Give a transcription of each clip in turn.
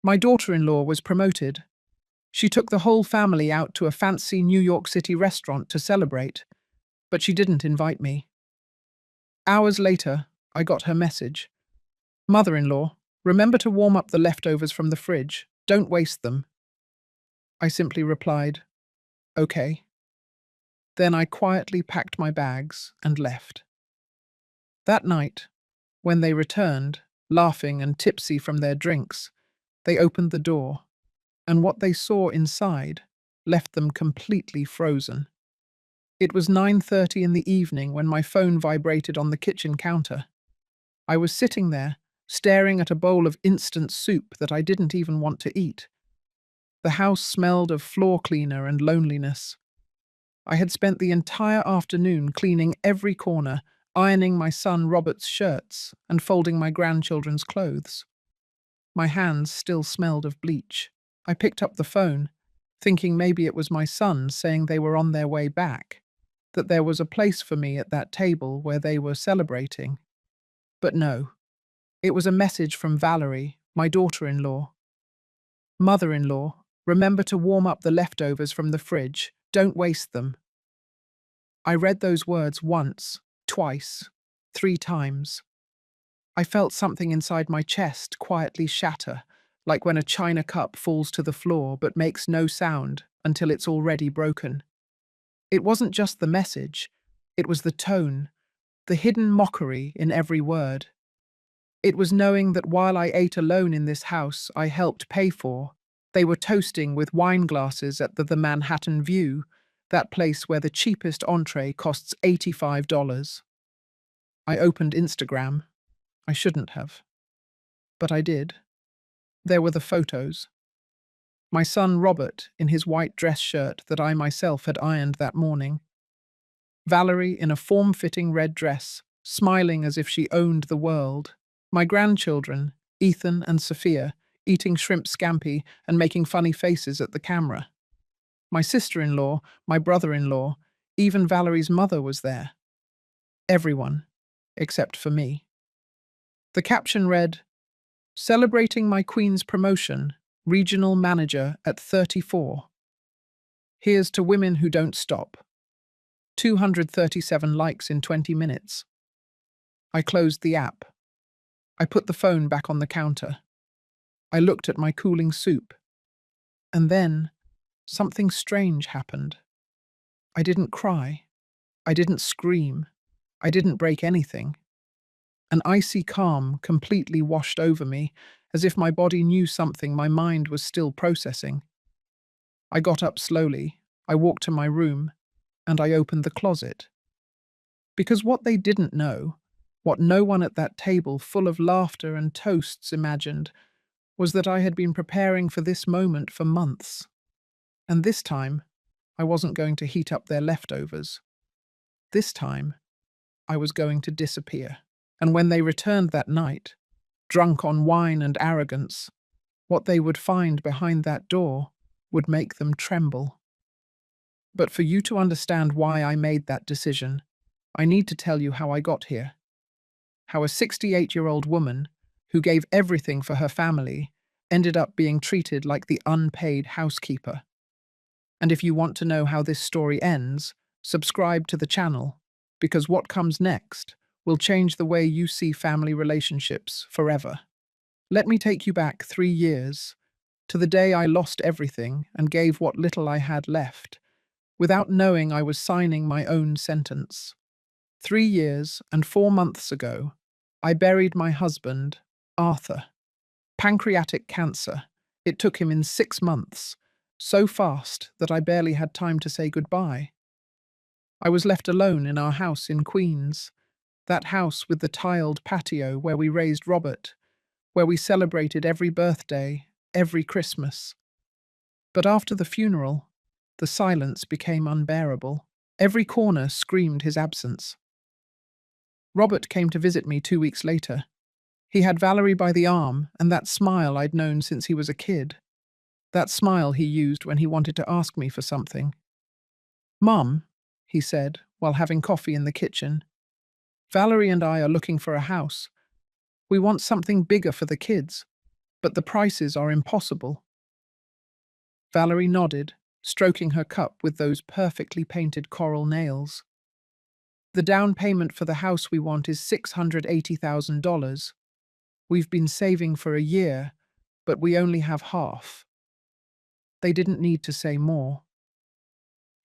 My daughter-in-law was promoted. She took the whole family out to a fancy New York City restaurant to celebrate, but she didn't invite me. Hours later, I got her message. Mother-in-law, remember to warm up the leftovers from the fridge. Don't waste them. I simply replied, okay. Then I quietly packed my bags and left. That night, when they returned, laughing and tipsy from their drinks, they opened the door, and what they saw inside left them completely frozen. It was 9:30 in the evening when my phone vibrated on the kitchen counter. I was sitting there, staring at a bowl of instant soup that I didn't even want to eat. The house smelled of floor cleaner and loneliness. I had spent the entire afternoon cleaning every corner, ironing my son Robert's shirts and folding my grandchildren's clothes. My hands still smelled of bleach. I picked up the phone, thinking maybe it was my son saying they were on their way back, that there was a place for me at that table where they were celebrating. But no, it was a message from Valerie, my daughter-in-law. Mother-in-law, remember to warm up the leftovers from the fridge. Don't waste them. I read those words once, twice, 3 times. I felt something inside my chest quietly shatter, like when a china cup falls to the floor but makes no sound until it's already broken. It wasn't just the message, it was the tone, the hidden mockery in every word. It was knowing that while I ate alone in this house I helped pay for, they were toasting with wine glasses at the Manhattan View, that place where the cheapest entree costs $85. I opened Instagram. I shouldn't have. But I did. There were the photos. My son Robert in his white dress shirt that I myself had ironed that morning. Valerie in a form-fitting red dress, smiling as if she owned the world. My grandchildren, Ethan and Sophia, eating shrimp scampi and making funny faces at the camera. My sister-in-law, my brother-in-law, even Valerie's mother was there. Everyone, except for me. The caption read, "Celebrating my Queen's promotion, regional manager at 34. Here's to women who don't stop." 237 likes in 20 minutes. I closed the app. I put the phone back on the counter. I looked at my cooling soup. And then, something strange happened. I didn't cry. I didn't scream. I didn't break anything. An icy calm completely washed over me, as if my body knew something my mind was still processing. I got up slowly, I walked to my room, and I opened the closet. Because what they didn't know, what no one at that table full of laughter and toasts imagined, was that I had been preparing for this moment for months. And this time, I wasn't going to heat up their leftovers. This time, I was going to disappear. And when they returned that night, drunk on wine and arrogance, what they would find behind that door would make them tremble. But for you to understand why I made that decision, I need to tell you how I got here. How a 68-year-old woman, who gave everything for her family, ended up being treated like the unpaid housekeeper. And if you want to know how this story ends, subscribe to the channel, because what comes next will change the way you see family relationships forever. Let me take you back 3 years, to the day I lost everything and gave what little I had left, without knowing I was signing my own sentence. 3 years and 4 months ago, I buried my husband, Arthur. Pancreatic cancer. It took him in 6 months, so fast that I barely had time to say goodbye. I was left alone in our house in Queens, that house with the tiled patio where we raised Robert, where we celebrated every birthday, every Christmas. But after the funeral, the silence became unbearable. Every corner screamed his absence. Robert came to visit me 2 weeks later. He had Valerie by the arm and that smile I'd known since he was a kid. That smile he used when he wanted to ask me for something. "Mum," he said, while having coffee in the kitchen, "Valerie and I are looking for a house. We want something bigger for the kids, but the prices are impossible. Valerie nodded, stroking her cup with those perfectly painted coral nails. The down payment for the house we want is $680,000. We've been saving for a year, but we only have half. They didn't need to say more.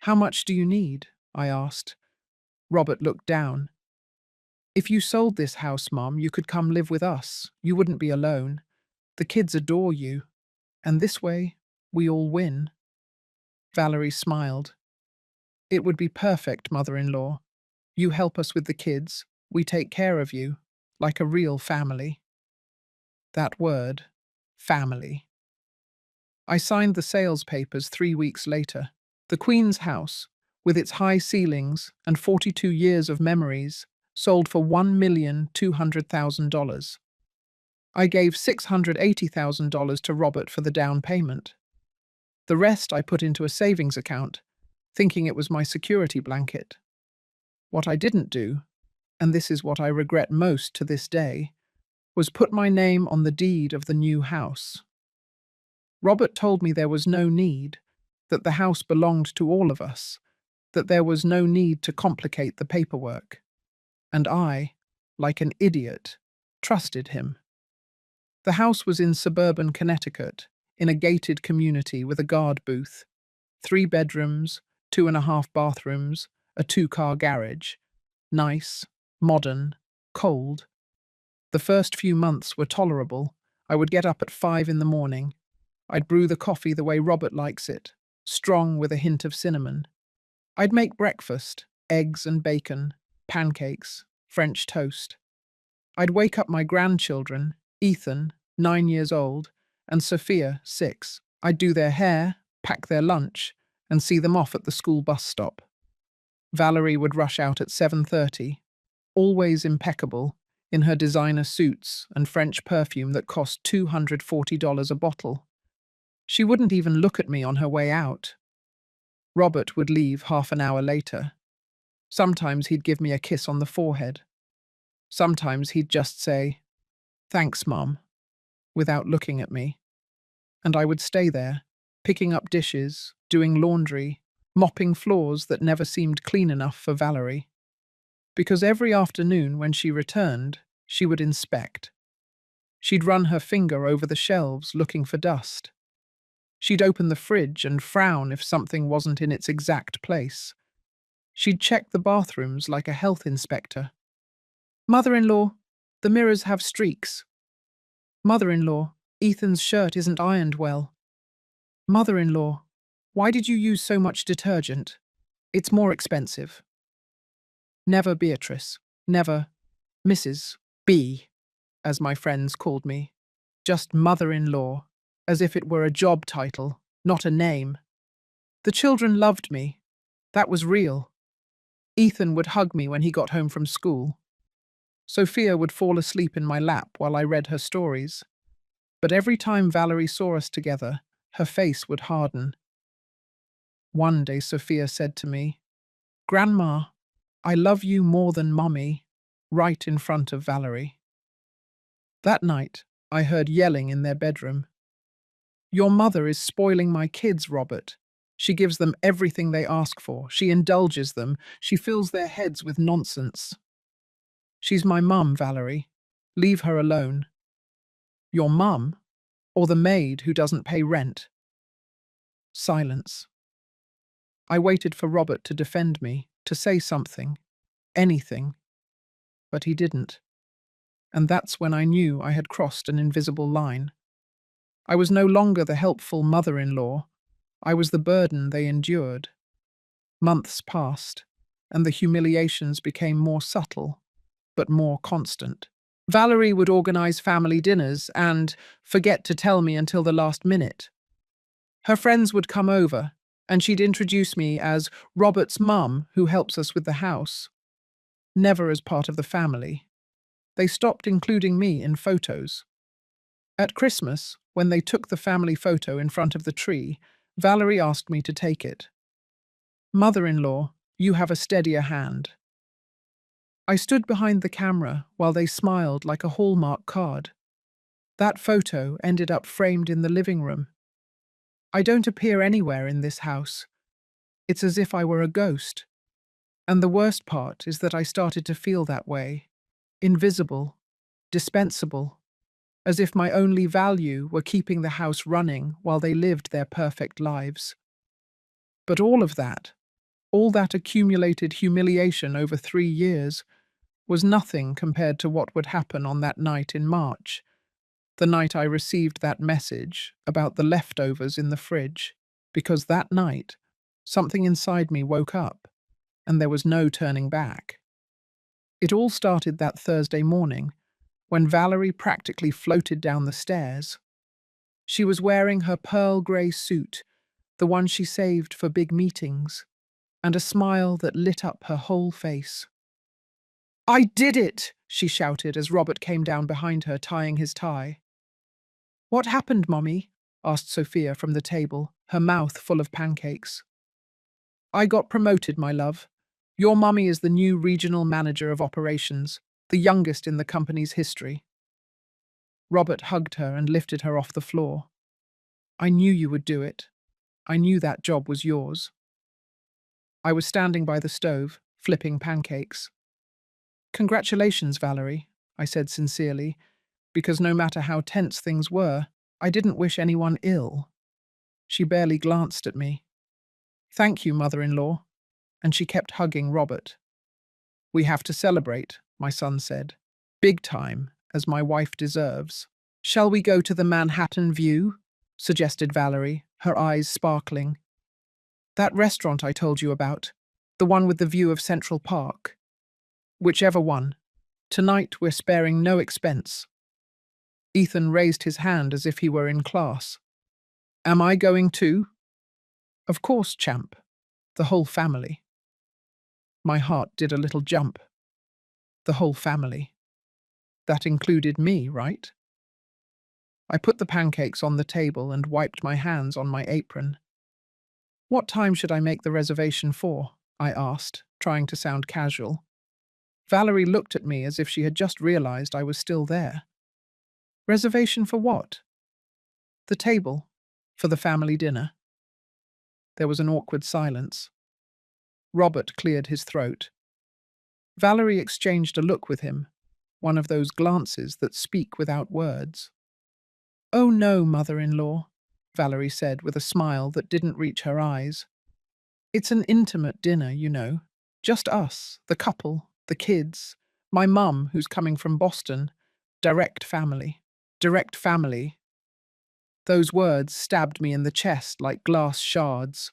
How much do you need? I asked. Robert looked down. If you sold this house, Mum, you could come live with us. You wouldn't be alone. The kids adore you. And this way, we all win. Valerie smiled. It would be perfect, mother-in-law. You help us with the kids. We take care of you, like a real family. That word, family. I signed the sales papers 3 weeks later. The Queen's house, with its high ceilings and 42 years of memories, sold for $1,200,000. I gave $680,000 to Robert for the down payment. The rest I put into a savings account, thinking it was my security blanket. What I didn't do, and this is what I regret most to this day, was put my name on the deed of the new house. Robert told me there was no need, that the house belonged to all of us, that there was no need to complicate the paperwork. And I, like an idiot, trusted him. The house was in suburban Connecticut, in a gated community with a guard booth, 3 bedrooms, 2.5 bathrooms, a 2-car garage. Nice, modern, cold. The first few months were tolerable. I would get up at 5 in the morning. I'd brew the coffee the way Robert likes it, strong with a hint of cinnamon. I'd make breakfast, eggs and bacon, pancakes, French toast. I'd wake up my grandchildren, Ethan, 9 years old, and Sophia, 6. I'd do their hair, pack their lunch, and see them off at the school bus stop. Valerie would rush out at 7:30, always impeccable, in her designer suits and French perfume that cost $240 a bottle. She wouldn't even look at me on her way out. Robert would leave half an hour later. Sometimes he'd give me a kiss on the forehead. Sometimes he'd just say, "Thanks, Mum," without looking at me. And I would stay there, picking up dishes, doing laundry, mopping floors that never seemed clean enough for Valerie. Because every afternoon when she returned, she would inspect. She'd run her finger over the shelves looking for dust. She'd open the fridge and frown if something wasn't in its exact place. She'd check the bathrooms like a health inspector. "Mother-in-law, the mirrors have streaks." "Mother-in-law, Ethan's shirt isn't ironed well." "Mother-in-law, why did you use so much detergent? It's more expensive." Never Beatrice, never Mrs. B, as my friends called me. Just mother-in-law, as if it were a job title, not a name. The children loved me. That was real. Ethan would hug me when he got home from school. Sophia would fall asleep in my lap while I read her stories. But every time Valerie saw us together, her face would harden. One day Sophia said to me, "Grandma, I love you more than Mummy," right in front of Valerie. That night, I heard yelling in their bedroom. "Your mother is spoiling my kids, Robert. She gives them everything they ask for. She indulges them. She fills their heads with nonsense." "She's my mum, Valerie. Leave her alone." "Your mum? Or the maid who doesn't pay rent?" Silence. I waited for Robert to defend me, to say something, anything. But he didn't. And that's when I knew I had crossed an invisible line. I was no longer the helpful mother-in-law. I was the burden they endured. Months passed, and the humiliations became more subtle, but more constant. Valerie would organize family dinners and forget to tell me until the last minute. Her friends would come over, and she'd introduce me as Robert's mum who helps us with the house. Never as part of the family. They stopped including me in photos. At Christmas, when they took the family photo in front of the tree, Valerie asked me to take it. "Mother-in-law, you have a steadier hand." I stood behind the camera while they smiled like a Hallmark card. That photo ended up framed in the living room. I don't appear anywhere in this house. It's as if I were a ghost. And the worst part is that I started to feel that way. Invisible, dispensable, as if my only value were keeping the house running while they lived their perfect lives. But all that accumulated humiliation over 3 years, was nothing compared to what would happen on that night in March, the night I received that message about the leftovers in the fridge, because that night, something inside me woke up, and there was no turning back. It all started that Thursday morning, when Valerie practically floated down the stairs. She was wearing her pearl grey suit, the one she saved for big meetings, and a smile that lit up her whole face. "I did it!" she shouted as Robert came down behind her, tying his tie. "What happened, Mommy?" asked Sophia from the table, her mouth full of pancakes. "I got promoted, my love. Your mummy is the new regional manager of operations, the youngest in the company's history." Robert hugged her and lifted her off the floor. "I knew you would do it. I knew that job was yours." I was standing by the stove, flipping pancakes. "Congratulations, Valerie," I said sincerely, because no matter how tense things were, I didn't wish anyone ill. She barely glanced at me. "Thank you, mother-in-law," and she kept hugging Robert. "We have to celebrate," my son said. "Big time, as my wife deserves." "Shall we go to the Manhattan View?" suggested Valerie, her eyes sparkling. "That restaurant I told you about, the one with the view of Central Park." "Whichever one. Tonight we're sparing no expense." Ethan raised his hand as if he were in class. "Am I going too?" "Of course, champ. The whole family." My heart did a little jump. The whole family. That included me, right? I put the pancakes on the table and wiped my hands on my apron. "What time should I make the reservation for?" I asked, trying to sound casual. Valerie looked at me as if she had just realized I was still there. "Reservation for what?" "The table. For the family dinner." There was an awkward silence. Robert cleared his throat. Valerie exchanged a look with him, one of those glances that speak without words. "Oh no, mother-in-law," Valerie said with a smile that didn't reach her eyes. "It's an intimate dinner, you know. Just us, the couple, the kids, my mum, who's coming from Boston. Direct family. Direct family." Those words stabbed me in the chest like glass shards.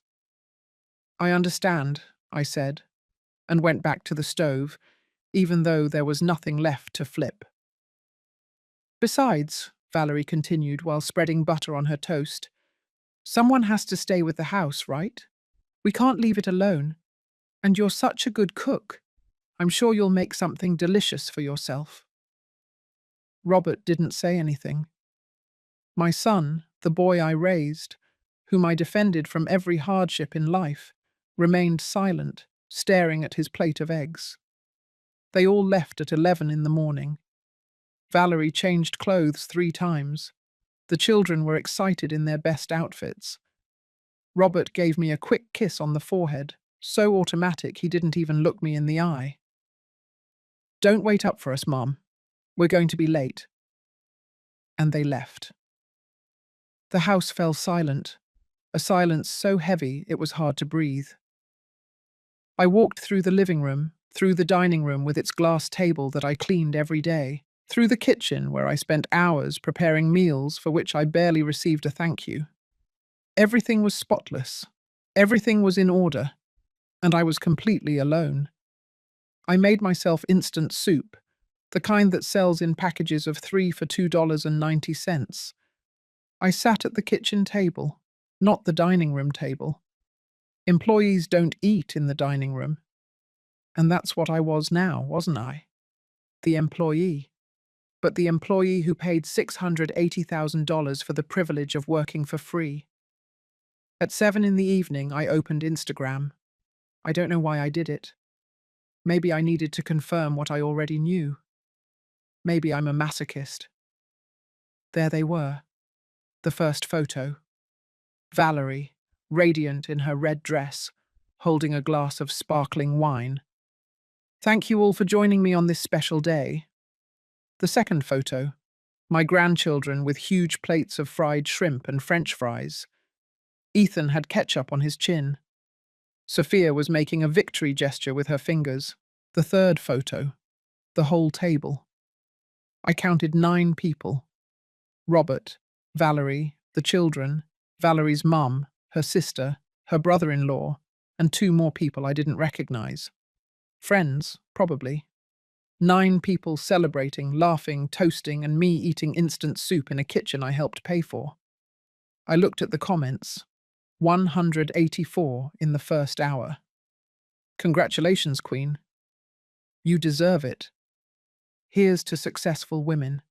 "I understand," I said, and went back to the stove, even though there was nothing left to flip. "Besides," Valerie continued while spreading butter on her toast, "someone has to stay with the house, right? We can't leave it alone. And you're such a good cook. I'm sure you'll make something delicious for yourself." Robert didn't say anything. My son, the boy I raised, whom I defended from every hardship in life, remained silent, staring at his plate of eggs. They all left at 11 in the morning. Valerie changed clothes 3 times. The children were excited in their best outfits. Robert gave me a quick kiss on the forehead, so automatic he didn't even look me in the eye. "Don't wait up for us, Mom. We're going to be late." And they left. The house fell silent, a silence so heavy it was hard to breathe. I walked through the living room, through the dining room with its glass table that I cleaned every day, through the kitchen where I spent hours preparing meals for which I barely received a thank you. Everything was spotless. Everything was in order, and I was completely alone. I made myself instant soup, the kind that sells in packages of 3 for $2.90. I sat at the kitchen table, not the dining room table. Employees don't eat in the dining room. And that's what I was now, wasn't I? The employee. But the employee who paid $680,000 for the privilege of working for free. At 7 in the evening, I opened Instagram. I don't know why I did it. Maybe I needed to confirm what I already knew. Maybe I'm a masochist. There they were. The first photo. Valerie, radiant in her red dress, holding a glass of sparkling wine. Thank you all for joining me on this special day. The second photo. My grandchildren with huge plates of fried shrimp and French fries. Ethan had ketchup on his chin. Sophia was making a victory gesture with her fingers. The third photo. The whole table. I counted 9 people. Robert, Valerie, the children, Valerie's mum, her sister, her brother-in-law, and 2 more people I didn't recognize. Friends, probably. 9 people celebrating, laughing, toasting, and me eating instant soup in a kitchen I helped pay for. I looked at the comments. 184 in the first hour. Congratulations, Queen. You deserve it. Here's to successful women.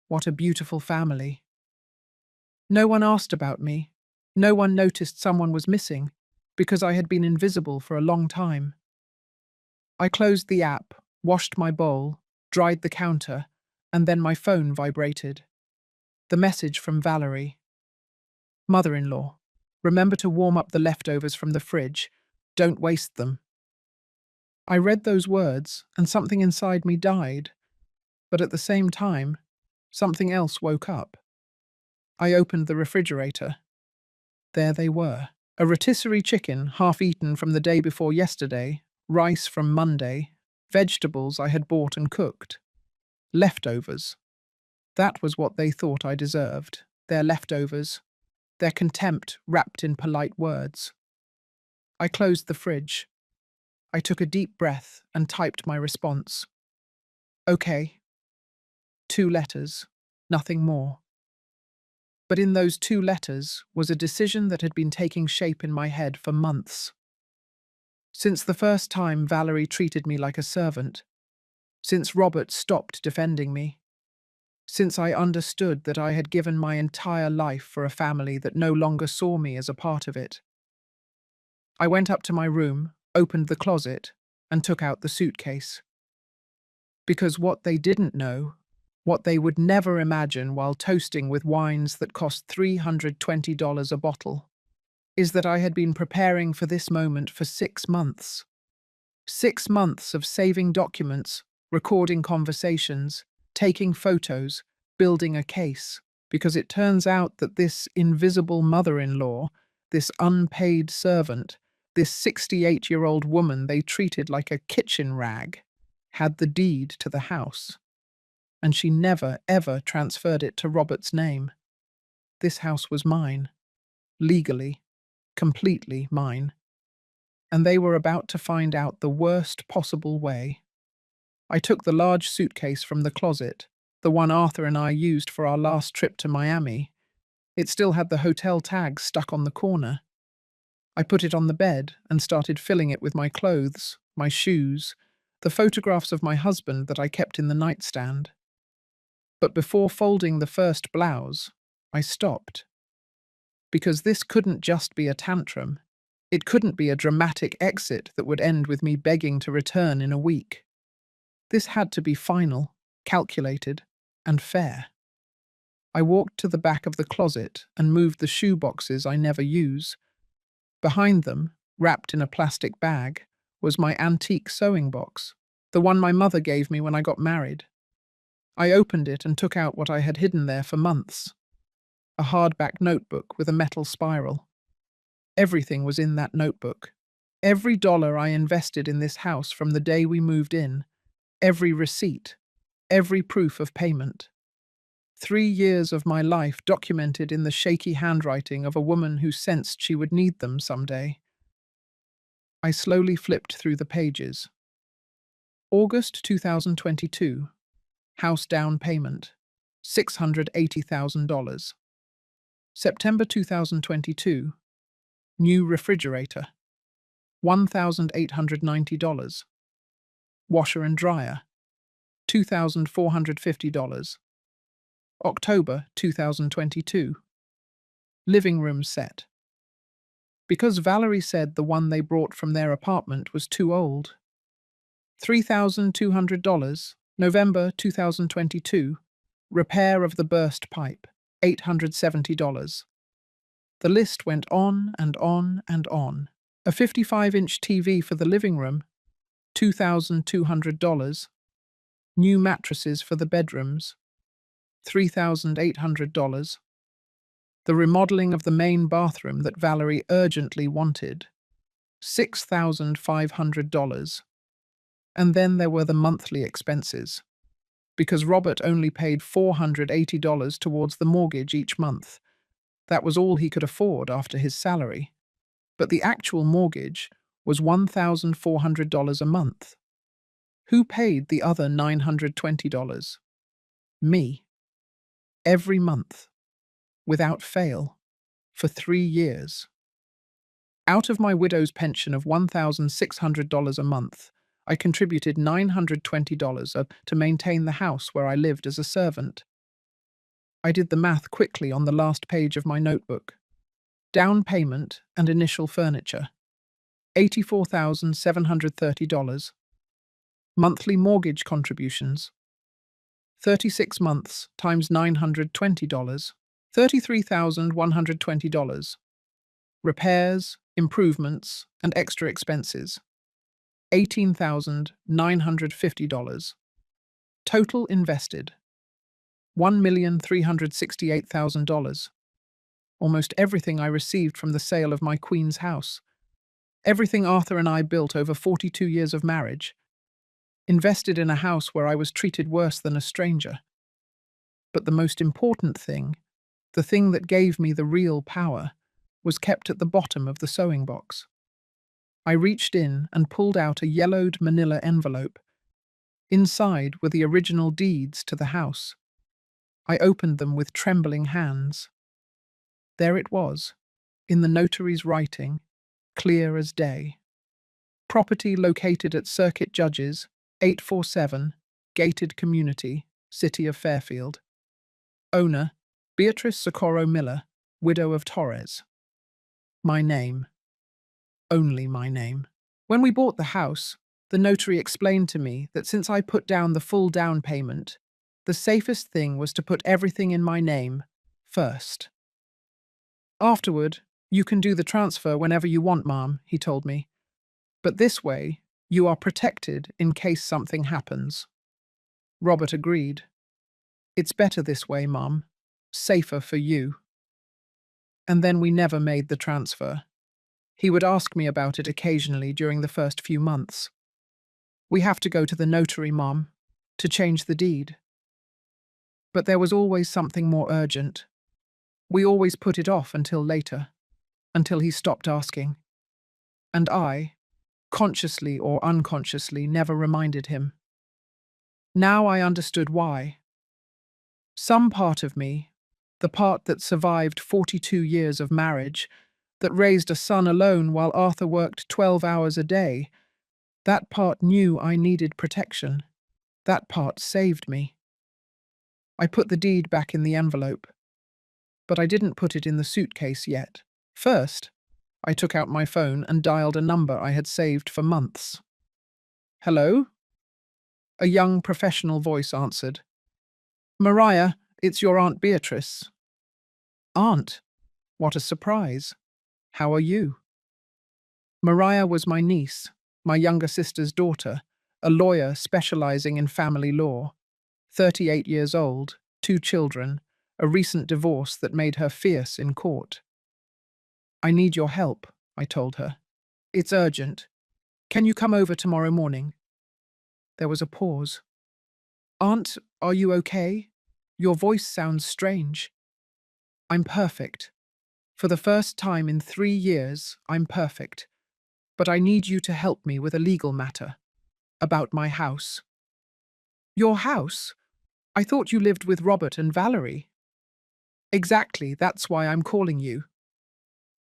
What a beautiful family. No one asked about me. No one noticed someone was missing because I had been invisible for a long time. I closed the app, washed my bowl, dried the counter, and then my phone vibrated. The message from Valerie. Mother-in-law, remember to warm up the leftovers from the fridge. Don't waste them. I read those words, and something inside me died. But at the same time, something else woke up. I opened the refrigerator. There they were. A rotisserie chicken, half-eaten from the day before yesterday, rice from Monday, vegetables I had bought and cooked. Leftovers. That was what they thought I deserved. Their leftovers. Their contempt wrapped in polite words. I closed the fridge. I took a deep breath and typed my response. Okay. 2 letters, nothing more. But in those 2 letters was a decision that had been taking shape in my head for months. Since the first time Valerie treated me like a servant, since Robert stopped defending me, since I understood that I had given my entire life for a family that no longer saw me as a part of it. I went up to my room, opened the closet, and took out the suitcase. Because what they didn't know, what they would never imagine while toasting with wines that cost $320 a bottle, is that I had been preparing for this moment for 6 months. 6 months of saving documents, recording conversations, taking photos, building a case, because it turns out that this invisible mother-in-law, this unpaid servant, this 68-year-old woman they treated like a kitchen rag, had the deed to the house. And she never, ever transferred it to Robert's name. This house was mine. Legally. Completely mine. And they were about to find out the worst possible way. I took the large suitcase from the closet, the one Arthur and I used for our last trip to Miami. It still had the hotel tag stuck on the corner. I put it on the bed and started filling it with my clothes, my shoes, the photographs of my husband that I kept in the nightstand. But before folding the first blouse, I stopped. Because this couldn't just be a tantrum. It couldn't be a dramatic exit that would end with me begging to return in a week. This had to be final, calculated, and fair. I walked to the back of the closet and moved the shoe boxes I never use. Behind them, wrapped in a plastic bag, was my antique sewing box, the one my mother gave me when I got married. I opened it and took out what I had hidden there for months. A hardback notebook with a metal spiral. Everything was in that notebook. Every dollar I invested in this house from the day we moved in, every receipt, every proof of payment. 3 years of my life documented in the shaky handwriting of a woman who sensed she would need them someday. I slowly flipped through the pages. August 2022. House down payment, $680,000. September 2022. New refrigerator, $1,890. Washer and dryer, $2,450. October 2022. Living room set. Because Valerie said the one they brought from their apartment was too old. $3,200. November 2022. Repair of the burst pipe, $870. The list went on and on and on. A 55-inch TV for the living room, $2,200. New mattresses for the bedrooms, $3,800. The remodeling of the main bathroom that Valerie urgently wanted, $6,500. And then there were the monthly expenses, because Robert only paid $480 towards the mortgage each month. That was all he could afford after his salary. But the actual mortgage was $1,400 a month. Who paid the other $920? Me. Every month, without fail, for 3 years. Out of my widow's pension of $1,600 a month, I contributed $920 to maintain the house where I lived as a servant. I did the math quickly on the last page of my notebook. Down payment and initial furniture, $84,730. Monthly mortgage contributions, 36 months times $920, $33,120. Repairs, improvements, and extra expenses, $18,950. Total invested, $1,368,000. Almost everything I received from the sale of my Queen's house. Everything Arthur and I built over 42 years of marriage. Invested in a house where I was treated worse than a stranger. But the most important thing, the thing that gave me the real power, was kept at the bottom of the sewing box. I reached in and pulled out a yellowed manila envelope. Inside were the original deeds to the house. I opened them with trembling hands. There it was, in the notary's writing, clear as day. Property located at Circuit Judges, 847, Gated Community, City of Fairfield. Owner, Beatrice Socorro Miller, widow of Torres. My name. Only my name. When we bought the house, the notary explained to me that since I put down the full down payment, the safest thing was to put everything in my name first. Afterward, you can do the transfer whenever you want, Mom, he told me. But this way, you are protected in case something happens. Robert agreed. It's better this way, Mom. Safer for you. And then we never made the transfer. He would ask me about it occasionally during the first few months. We have to go to the notary, Mom, to change the deed. But there was always something more urgent. We always put it off until later, until he stopped asking. And I, consciously or unconsciously, never reminded him. Now I understood why. Some part of me, the part that survived 42 years of marriage, that raised a son alone while Arthur worked 12 hours a day, that part knew I needed protection. That part saved me. I put the deed back in the envelope, but I didn't put it in the suitcase yet. First, I took out my phone and dialed a number I had saved for months. Hello? A young professional voice answered. Mariah, it's your Aunt Beatrice. Aunt? What a surprise. How are you? Mariah was my niece, my younger sister's daughter, a lawyer specializing in family law. 38 years old, 2 children, a recent divorce that made her fierce in court. I need your help, I told her. It's urgent. Can you come over tomorrow morning? There was a pause. Aunt, are you okay? Your voice sounds strange. I'm perfect. For the first time in 3 years, I'm perfect. But I need you to help me with a legal matter. About my house. Your house? I thought you lived with Robert and Valerie. Exactly, that's why I'm calling you.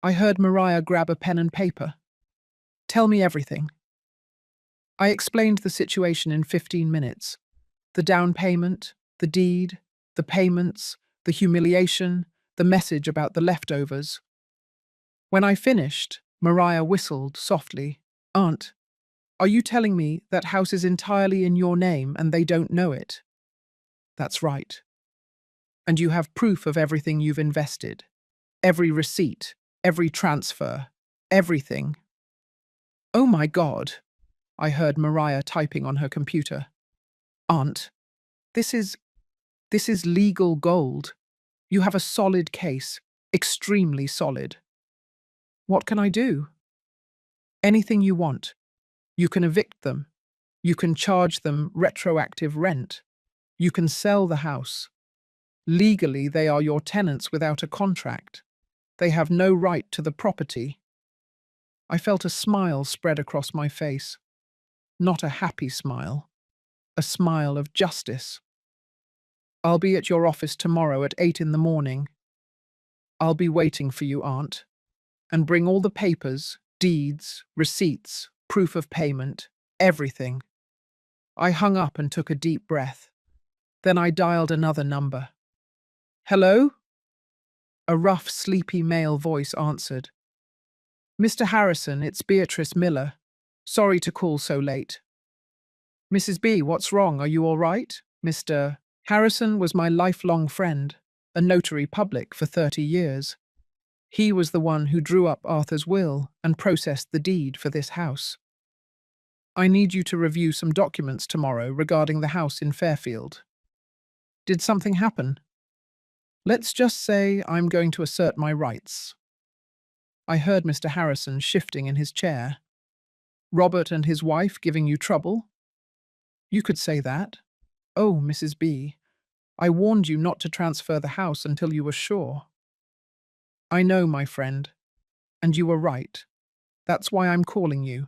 I heard Mariah grab a pen and paper. Tell me everything. I explained the situation in 15 minutes. The down payment, the deed, the payments, the humiliation, the message about the leftovers. When I finished, Mariah whistled softly. Aunt, are you telling me that house is entirely in your name and they don't know it? That's right. And you have proof of everything you've invested. Every receipt, every transfer, everything. Oh my God, I heard Mariah typing on her computer. Aunt, this is legal gold. You have a solid case, extremely solid. What can I do? Anything you want. You can evict them. You can charge them retroactive rent. You can sell the house. Legally, they are your tenants without a contract. They have no right to the property. I felt a smile spread across my face. Not a happy smile. A smile of justice. I'll be at your office tomorrow at 8 in the morning. I'll be waiting for you, Aunt. And bring all the papers, deeds, receipts, proof of payment, everything. I hung up and took a deep breath. Then I dialed another number. Hello? A rough, sleepy male voice answered. Mr. Harrison, it's Beatrice Miller. Sorry to call so late. Mrs. B, what's wrong? Are you all right? Mr. Harrison was my lifelong friend, a notary public for 30 years. He was the one who drew up Arthur's will and processed the deed for this house. I need you to review some documents tomorrow regarding the house in Fairfield. Did something happen? Let's just say I'm going to assert my rights. I heard Mr. Harrison shifting in his chair. Robert and his wife giving you trouble? You could say that. Oh, Mrs. B, I warned you not to transfer the house until you were sure. I know, my friend, and you were right. That's why I'm calling you.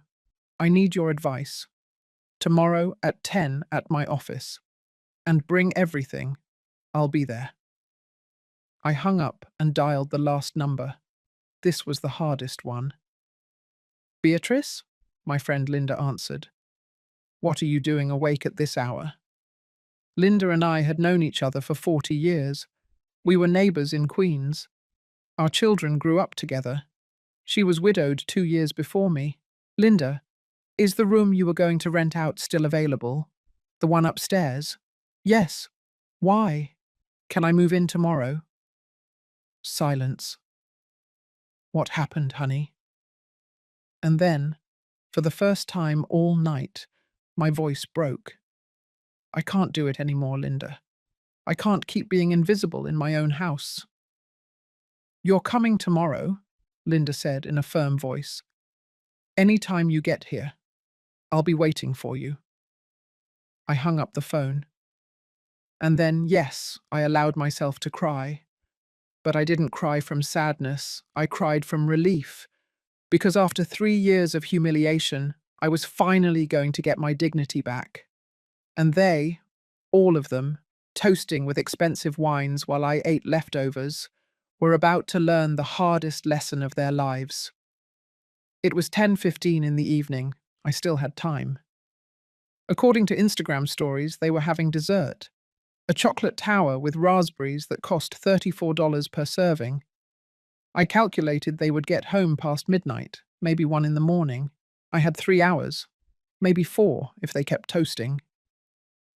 I need your advice. Tomorrow at 10 at my office. And bring everything. I'll be there. I hung up and dialed the last number. This was the hardest one. Beatrice? My friend Linda answered. What are you doing awake at this hour? Linda and I had known each other for 40 years. We were neighbours in Queens. Our children grew up together. She was widowed 2 years before me. Linda, is the room you were going to rent out still available? The one upstairs? Yes. Why? Can I move in tomorrow? Silence. What happened, honey? And then, for the first time all night, my voice broke. I can't do it anymore, Linda. I can't keep being invisible in my own house. You're coming tomorrow, Linda said in a firm voice. Any time you get here, I'll be waiting for you. I hung up the phone. And then, yes, I allowed myself to cry. But I didn't cry from sadness, I cried from relief. Because after 3 years of humiliation, I was finally going to get my dignity back. And they, all of them, toasting with expensive wines while I ate leftovers, were about to learn the hardest lesson of their lives. It was 10:15 in the evening. I still had time. According to Instagram stories, they were having dessert. A chocolate tower with raspberries that cost $34 per serving. I calculated they would get home past midnight, maybe 1 in the morning. I had 3 hours, maybe 4 if they kept toasting.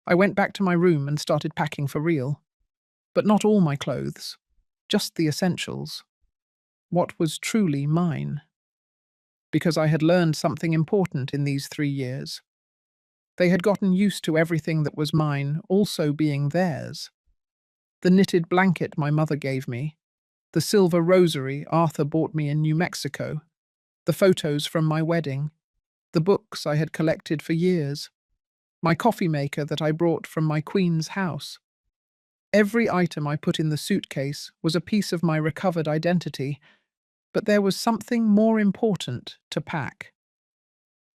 I went back to my room and started packing for real. But not all my clothes, just the essentials. What was truly mine. Because I had learned something important in these 3 years. They had gotten used to everything that was mine also being theirs. The knitted blanket my mother gave me, the silver rosary Arthur bought me in New Mexico, the photos from my wedding, the books I had collected for years, my coffee maker that I brought from my Queen's house. Every item I put in the suitcase was a piece of my recovered identity, but there was something more important to pack.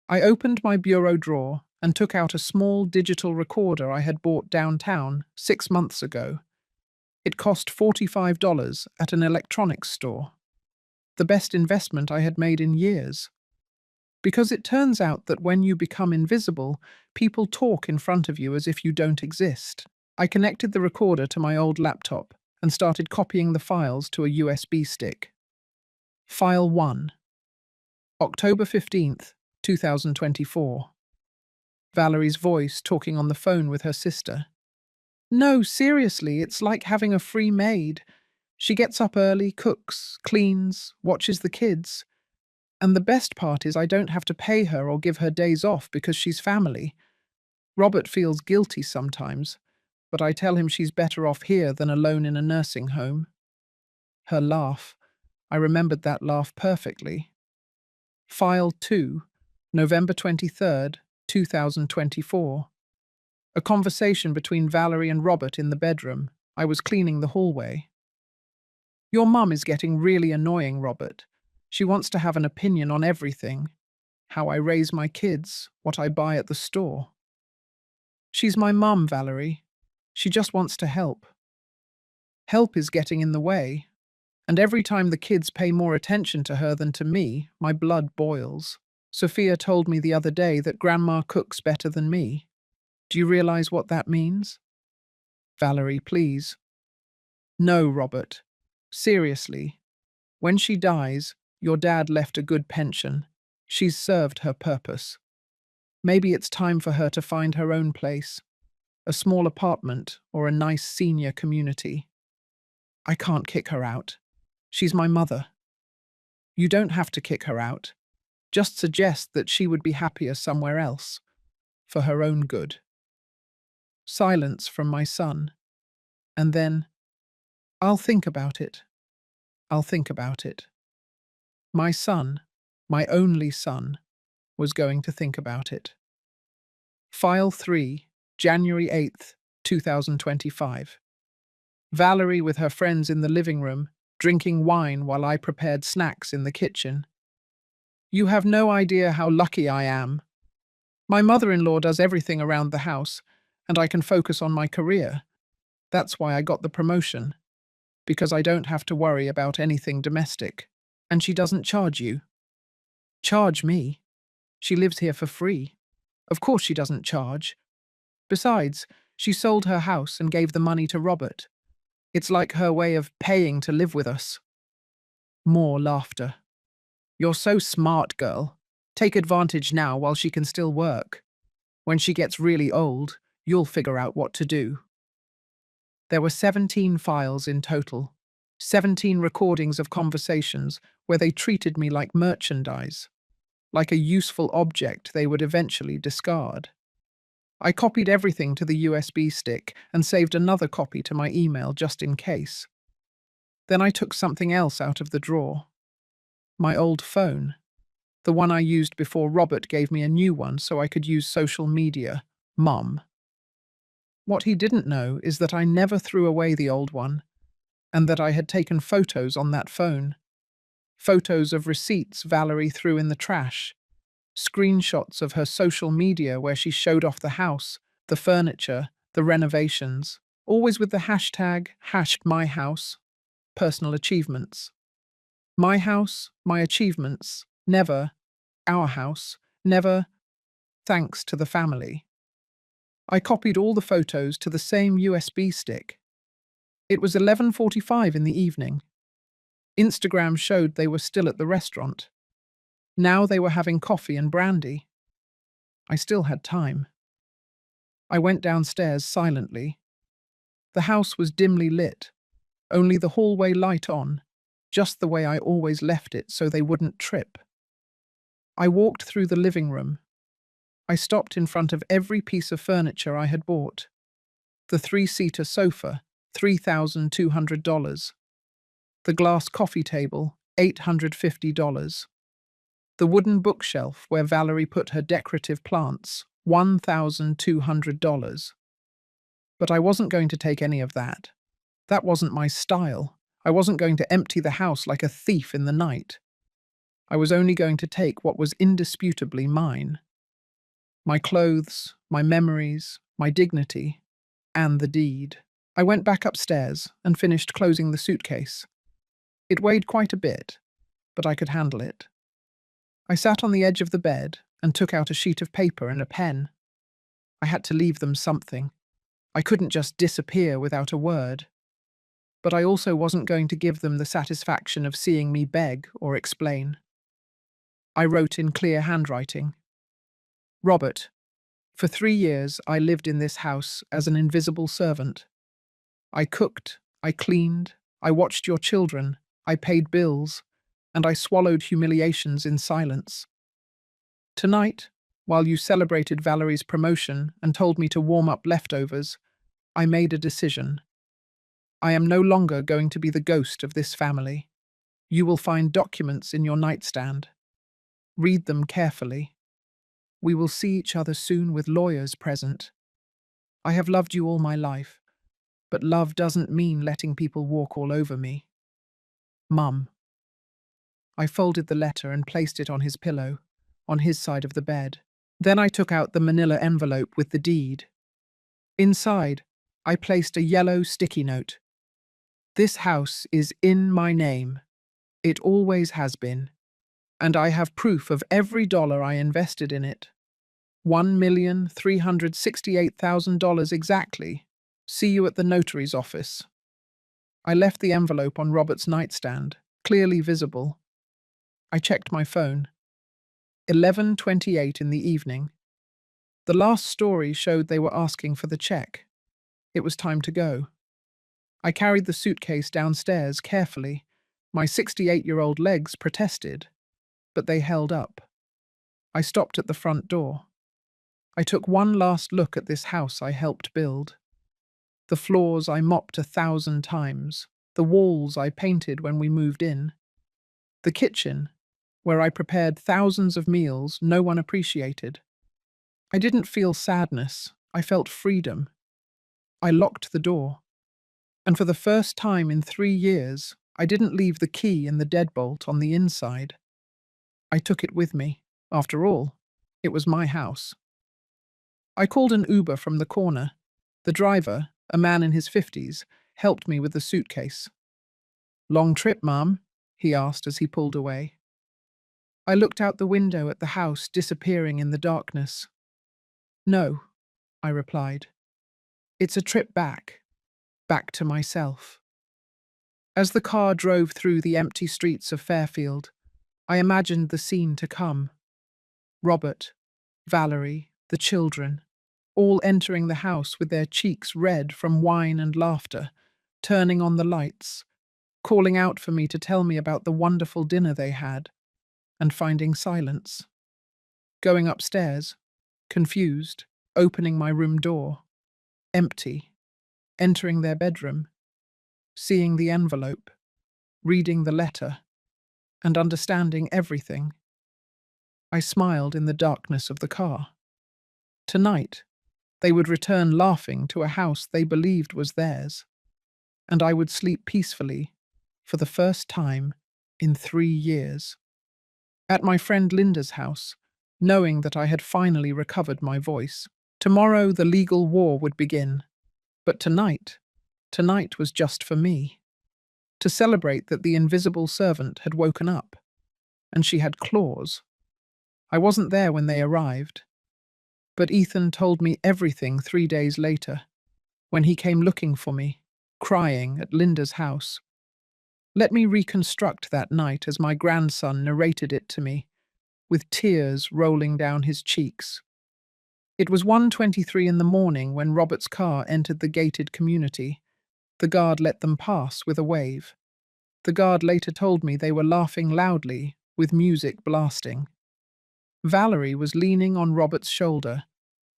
I opened my bureau drawer and took out a small digital recorder I had bought downtown 6 months ago. It cost $45 at an electronics store. The best investment I had made in years. Because it turns out that when you become invisible, people talk in front of you as if you don't exist. I connected the recorder to my old laptop and started copying the files to a USB stick. File 1. October 15th, 2024. Valerie's voice talking on the phone with her sister. No, seriously, it's like having a free maid. She gets up early, cooks, cleans, watches the kids. And the best part is I don't have to pay her or give her days off because she's family. Robert feels guilty sometimes, but I tell him she's better off here than alone in a nursing home. Her laugh. I remembered that laugh perfectly. File 2, November 23rd, 2024. A conversation between Valerie and Robert in the bedroom. I was cleaning the hallway. Your mum is getting really annoying, Robert. She wants to have an opinion on everything. How I raise my kids, what I buy at the store. She's my mum, Valerie. She just wants to help. Help is getting in the way. And every time the kids pay more attention to her than to me, my blood boils. Sophia told me the other day that Grandma cooks better than me. Do you realize what that means? Valerie, please. No, Robert. Seriously. When she dies, your dad left a good pension. She's served her purpose. Maybe it's time for her to find her own place. A small apartment or a nice senior community. I can't kick her out. She's my mother. You don't have to kick her out. Just suggest that she would be happier somewhere else, for her own good. Silence from my son. And then, I'll think about it. I'll think about it. My son, my only son, was going to think about it. File 3, January 8th, 2025. Valerie with her friends in the living room, drinking wine while I prepared snacks in the kitchen. You have no idea how lucky I am. My mother-in-law does everything around the house, and I can focus on my career. That's why I got the promotion, because I don't have to worry about anything domestic. And she doesn't charge you. Charge me? She lives here for free. Of course she doesn't charge. Besides, she sold her house and gave the money to Robert. It's like her way of paying to live with us. More laughter. You're so smart, girl. Take advantage now while she can still work. When she gets really old, you'll figure out what to do. There were 17 files in total, 17 recordings of conversations where they treated me like merchandise, like a useful object they would eventually discard. I copied everything to the USB stick and saved another copy to my email just in case. Then I took something else out of the drawer. My old phone. The one I used before Robert gave me a new one so I could use social media. Mum. What he didn't know is that I never threw away the old one, and that I had taken photos on that phone. Photos of receipts Valerie threw in the trash. Screenshots of her social media where she showed off the house, the furniture, the renovations, always with the hashtag #MyHouse, personal achievements. My house, my achievements, never our house, never thanks to the family. I copied all the photos to the same USB stick. It was 11:45 in the evening. Instagram showed they were still at the restaurant. Now they were having coffee and brandy. I still had time. I went downstairs silently. The house was dimly lit, only the hallway light on, just the way I always left it so they wouldn't trip. I walked through the living room. I stopped in front of every piece of furniture I had bought. The 3-seater sofa, $3,200. The glass coffee table, $850. The wooden bookshelf where Valerie put her decorative plants, $1,200. But I wasn't going to take any of that. That wasn't my style. I wasn't going to empty the house like a thief in the night. I was only going to take what was indisputably mine. My clothes, my memories, my dignity, and the deed. I went back upstairs and finished closing the suitcase. It weighed quite a bit, but I could handle it. I sat on the edge of the bed and took out a sheet of paper and a pen. I had to leave them something. I couldn't just disappear without a word. But I also wasn't going to give them the satisfaction of seeing me beg or explain. I wrote in clear handwriting. Robert, For 3 years, I lived in this house as an invisible servant. I cooked, I cleaned, I watched your children, I paid bills, and I swallowed humiliations in silence. Tonight, while you celebrated Valerie's promotion and told me to warm up leftovers, I made a decision. I am no longer going to be the ghost of this family. You will find documents in your nightstand. Read them carefully. We will see each other soon with lawyers present. I have loved you all my life, but love doesn't mean letting people walk all over me. Mum. I folded the letter and placed it on his pillow, on his side of the bed. Then I took out the manila envelope with the deed. Inside, I placed a yellow sticky note. This house is in my name. It always has been. And I have proof of every dollar I invested in it. $1,368,000 exactly. See you at the notary's office. I left the envelope on Robert's nightstand, clearly visible. I checked my phone. 11:28 in the evening. The last story showed they were asking for the check. It was time to go. I carried the suitcase downstairs carefully. My 68-year-old legs protested, but they held up. I stopped at the front door. I took one last look at this house I helped build. The floors I mopped 1,000 times, the walls I painted when we moved in. The kitchen, where I prepared thousands of meals no one appreciated. I didn't feel sadness, I felt freedom. I locked the door. And for the first time in 3 years, I didn't leave the key in the deadbolt on the inside. I took it with me. After all, it was my house. I called an Uber from the corner. The driver, a man in his 50s, helped me with the suitcase. "Long trip, Mum?" he asked as he pulled away. I looked out the window at the house disappearing in the darkness. "No," I replied. "It's a trip back to myself." As the car drove through the empty streets of Fairfield, I imagined the scene to come. Robert, Valerie, the children, all entering the house with their cheeks red from wine and laughter, turning on the lights, calling out for me to tell me about the wonderful dinner they had, and finding silence. Going upstairs, confused, opening my room door, empty, entering their bedroom, seeing the envelope, reading the letter, and understanding everything. I smiled in the darkness of the car. Tonight, they would return laughing to a house they believed was theirs, and I would sleep peacefully for the first time in 3 years. At my friend Linda's house, knowing that I had finally recovered my voice. Tomorrow the legal war would begin, but tonight was just for me. To celebrate that the invisible servant had woken up, and she had claws. I wasn't there when they arrived, but Ethan told me everything 3 days later, when he came looking for me, crying at Linda's house. Let me reconstruct that night as my grandson narrated it to me, with tears rolling down his cheeks. It was 1:23 in the morning when Robert's car entered the gated community. The guard let them pass with a wave. The guard later told me they were laughing loudly, with music blasting. Valerie was leaning on Robert's shoulder.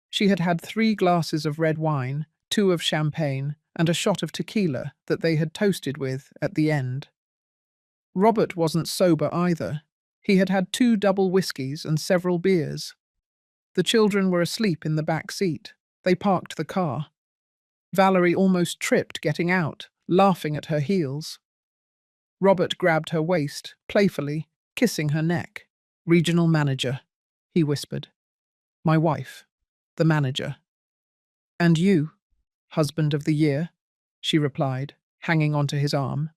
She had had 3 glasses of red wine, 2 of champagne, and a shot of tequila that they had toasted with at the end. Robert wasn't sober either. He had had 2 double whiskies and several beers. The children were asleep in the back seat. They parked the car. Valerie almost tripped getting out, laughing at her heels. Robert grabbed her waist, playfully, kissing her neck. "Regional manager," he whispered. "My wife, the manager." "And you, husband of the year," she replied, hanging onto his arm.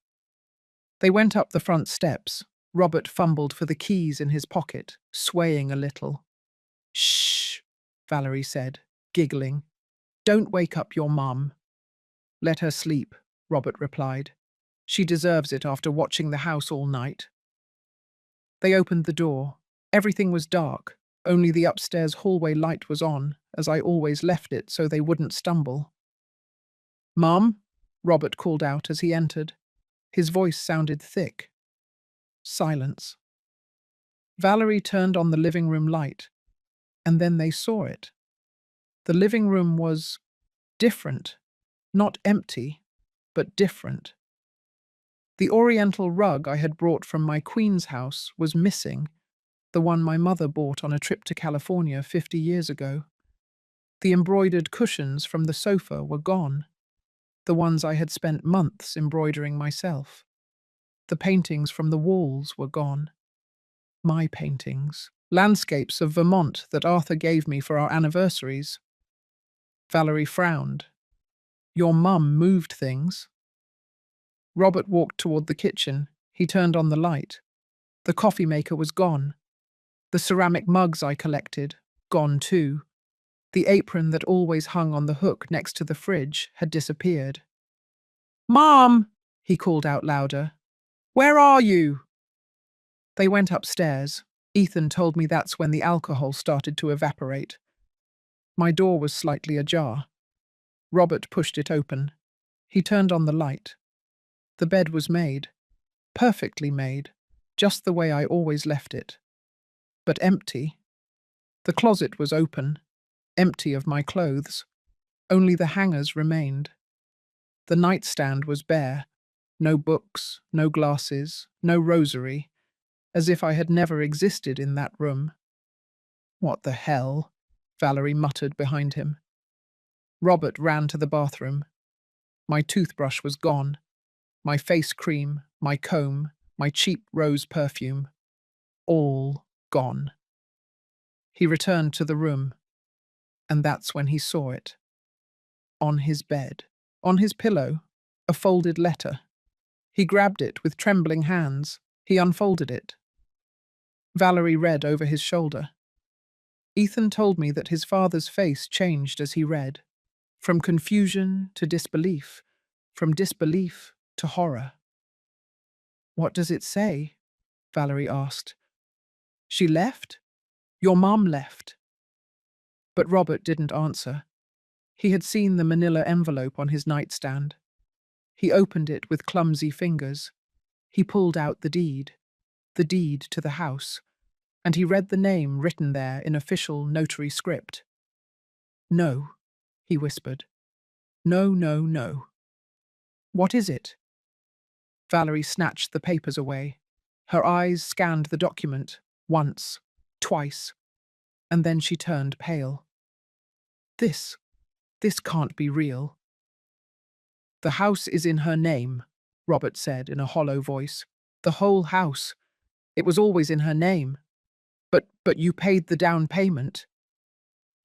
They went up the front steps. Robert fumbled for the keys in his pocket, swaying a little. "Shh," Valerie said, giggling. "Don't wake up your mum." "Let her sleep," Robert replied. "She deserves it after watching the house all night." They opened the door. Everything was dark. Only the upstairs hallway light was on, as I always left it so they wouldn't stumble. "Mom?" Robert called out as he entered. His voice sounded thick. Silence. Valerie turned on the living room light, and then they saw it. The living room was different, not empty, but different. The oriental rug I had brought from my Queen's house was missing, the one my mother bought on a trip to California 50 years ago. The embroidered cushions from the sofa were gone, the ones I had spent months embroidering myself. The paintings from the walls were gone. My paintings. Landscapes of Vermont that Arthur gave me for our anniversaries. Valerie frowned. "Your mum moved things." Robert walked toward the kitchen. He turned on the light. The coffee maker was gone. The ceramic mugs I collected, gone too. The apron that always hung on the hook next to the fridge had disappeared. "Mom!" he called out louder. "Where are you?" They went upstairs. Ethan told me that's when the alcohol started to evaporate. My door was slightly ajar. Robert pushed it open. He turned on the light. The bed was made. Perfectly made. Just the way I always left it. But empty. The closet was open. Empty of my clothes. Only the hangers remained. The nightstand was bare. No books, no glasses, no rosary. As if I had never existed in that room. "What the hell?" Valerie muttered behind him. Robert ran to the bathroom. My toothbrush was gone. My face cream, my comb, my cheap rose perfume. All gone. He returned to the room, and that's when he saw it. On his bed, on his pillow, a folded letter. He grabbed it with trembling hands. He unfolded it. Valerie read over his shoulder. Ethan told me that his father's face changed as he read, from confusion to disbelief, from disbelief to horror. "What does it say?" Valerie asked. "She left? Your mom left." But Robert didn't answer. He had seen the manila envelope on his nightstand. He opened it with clumsy fingers. He pulled out the deed to the house, and he read the name written there in official notary script. "No," he whispered. "No, no, no." "What is it?" Valerie snatched the papers away. Her eyes scanned the document, once, twice, and then she turned pale. This can't be real." "The house is in her name," Robert said in a hollow voice. "The whole house. It was always in her name. But you paid the down payment."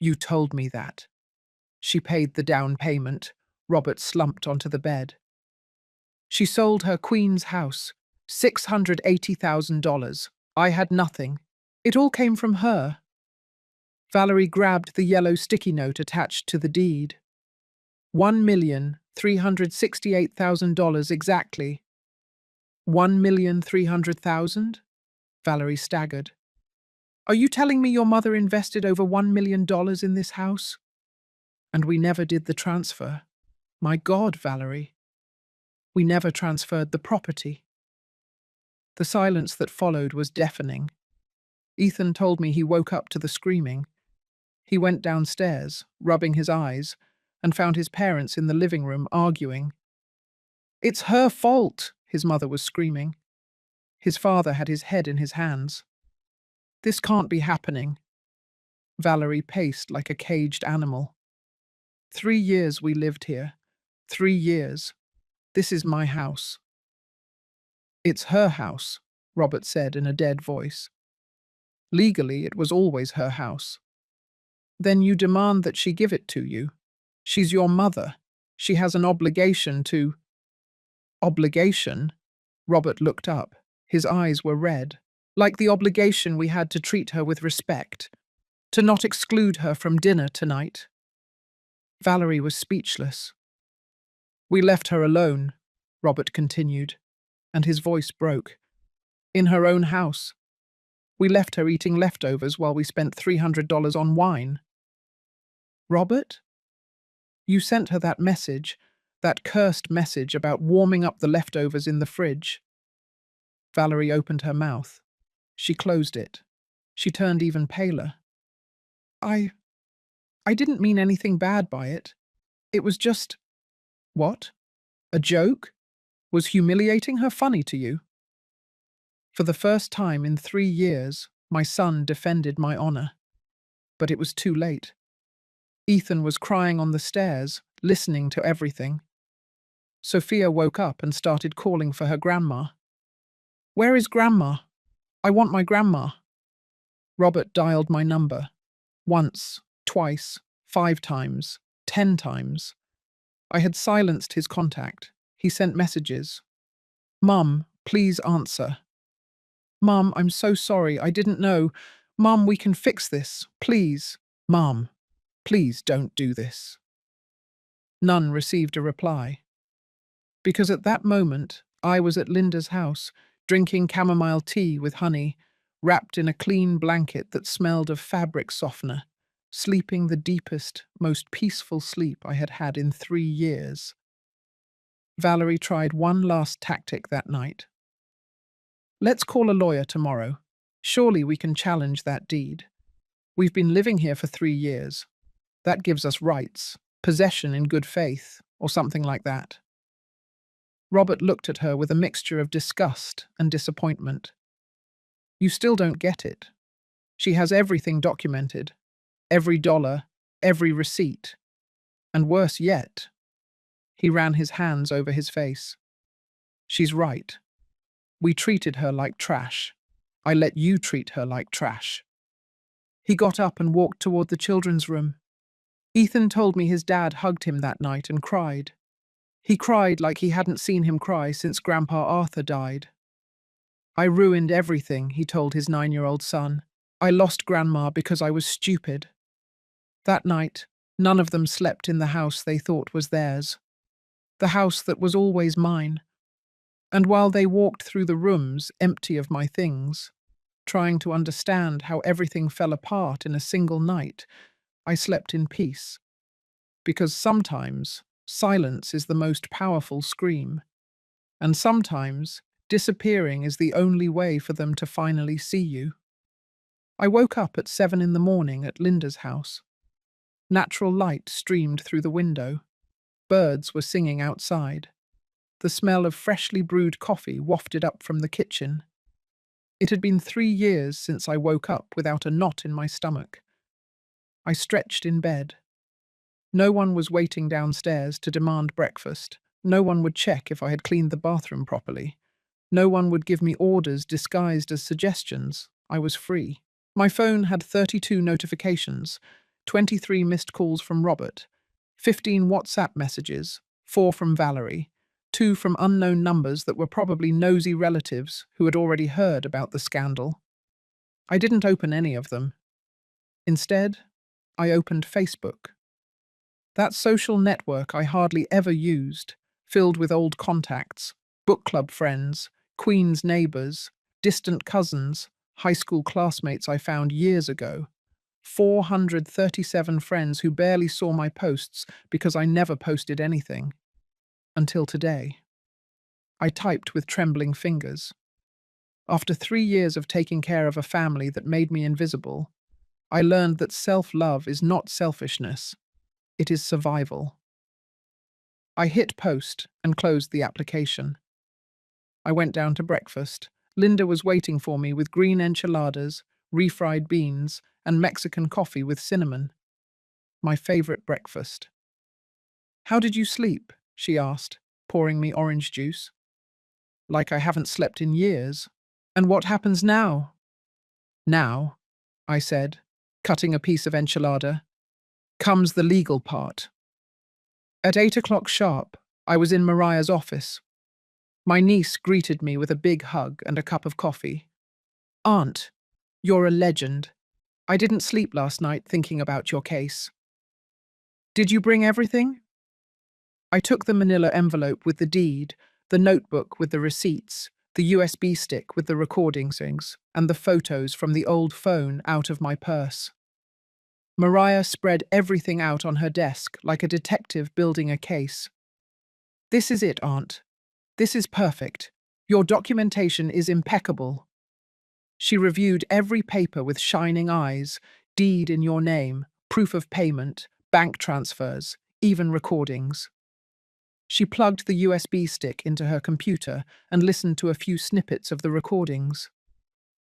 "You told me that." "She paid the down payment." Robert slumped onto the bed. "She sold her Queen's house, $680,000. I had nothing. It all came from her." Valerie grabbed the yellow sticky note attached to the deed. $1,368,000 exactly. 1,300,000? Valerie staggered. "Are you telling me your mother invested over $1 million in this house? And we never did the transfer. My God, Valerie. We never transferred the property." The silence that followed was deafening. Ethan told me he woke up to the screaming. He went downstairs, rubbing his eyes, and found his parents in the living room arguing. "It's her fault," his mother was screaming. His father had his head in his hands. "This can't be happening." Valerie paced like a caged animal. 3 years we lived here. 3 years. This is my house." "It's her house," Robert said in a dead voice. "Legally, it was always her house." "Then you demand that she give it to you. She's your mother. She has an obligation to—" "Obligation?" Robert looked up. His eyes were red. "Like the obligation we had to treat her with respect, to not exclude her from dinner tonight." Valerie was speechless. "We left her alone," Robert continued, and his voice broke. "In her own house. We left her eating leftovers while we spent $300 on wine. Robert? You sent her that message, that cursed message about warming up the leftovers in the fridge. Valerie opened her mouth. She closed it. She turned even paler. I didn't mean anything bad by it. It was just… What? A joke? Was humiliating her funny to you? For the first time in 3 years, my son defended my honor. But it was too late. Ethan was crying on the stairs, listening to everything. Sophia woke up and started calling for her grandma. Where is Grandma? I want my grandma. Robert dialed my number. Once, twice, 5 times, 10 times. I had silenced his contact. He sent messages. Mum, please answer. Mum, I'm so sorry, I didn't know. Mum, we can fix this, please. Mum, please don't do this. None received a reply. Because at that moment, I was at Linda's house, drinking chamomile tea with honey, wrapped in a clean blanket that smelled of fabric softener, sleeping the deepest, most peaceful sleep I had had in 3 years. Valerie tried one last tactic that night. Let's call a lawyer tomorrow. Surely we can challenge that deed. We've been living here for 3 years. That gives us rights, possession in good faith, or something like that. Robert looked at her with a mixture of disgust and disappointment. You still don't get it. She has everything documented. Every dollar, every receipt. And worse yet, he ran his hands over his face. She's right. We treated her like trash. I let you treat her like trash. He got up and walked toward the children's room. Ethan told me his dad hugged him that night and cried. He cried like he hadn't seen him cry since Grandpa Arthur died. I ruined everything, he told his 9-year-old son. I lost Grandma because I was stupid. That night, none of them slept in the house they thought was theirs. The house that was always mine. And while they walked through the rooms empty of my things, trying to understand how everything fell apart in a single night, I slept in peace. Because sometimes silence is the most powerful scream, and sometimes disappearing is the only way for them to finally see you. I woke up at 7 in the morning at Linda's house. Natural light streamed through the window. Birds were singing outside. The smell of freshly brewed coffee wafted up from the kitchen. It had been 3 years since I woke up without a knot in my stomach. I stretched in bed. No one was waiting downstairs to demand breakfast. No one would check if I had cleaned the bathroom properly. No one would give me orders disguised as suggestions. I was free. My phone had 32 notifications, 23 missed calls from Robert, 15 WhatsApp messages, 4 from Valerie, 2 from unknown numbers that were probably nosy relatives who had already heard about the scandal. I didn't open any of them. Instead, I opened Facebook. That social network I hardly ever used, filled with old contacts, book club friends, Queen's neighbours, distant cousins, high school classmates I found years ago, 437 friends who barely saw my posts because I never posted anything. Until today. I typed with trembling fingers. After 3 years of taking care of a family that made me invisible, I learned that self-love is not selfishness. It is survival. I hit post and closed the application. I went down to breakfast. Linda was waiting for me with green enchiladas, refried beans, and Mexican coffee with cinnamon. My favorite breakfast. How did you sleep? She asked, pouring me orange juice. Like I haven't slept in years. And what happens now? Now, I said, cutting a piece of enchilada, comes the legal part. At 8 o'clock sharp, I was in Mariah's office. My niece greeted me with a big hug and a cup of coffee. Aunt, you're a legend. I didn't sleep last night thinking about your case. Did you bring everything? I took the manila envelope with the deed, the notebook with the receipts, the USB stick with the recording things, and the photos from the old phone out of my purse. Mariah spread everything out on her desk like a detective building a case. "This is it, Aunt. This is perfect. Your documentation is impeccable." She reviewed every paper with shining eyes, deed in your name, proof of payment, bank transfers, even recordings. She plugged the USB stick into her computer and listened to a few snippets of the recordings.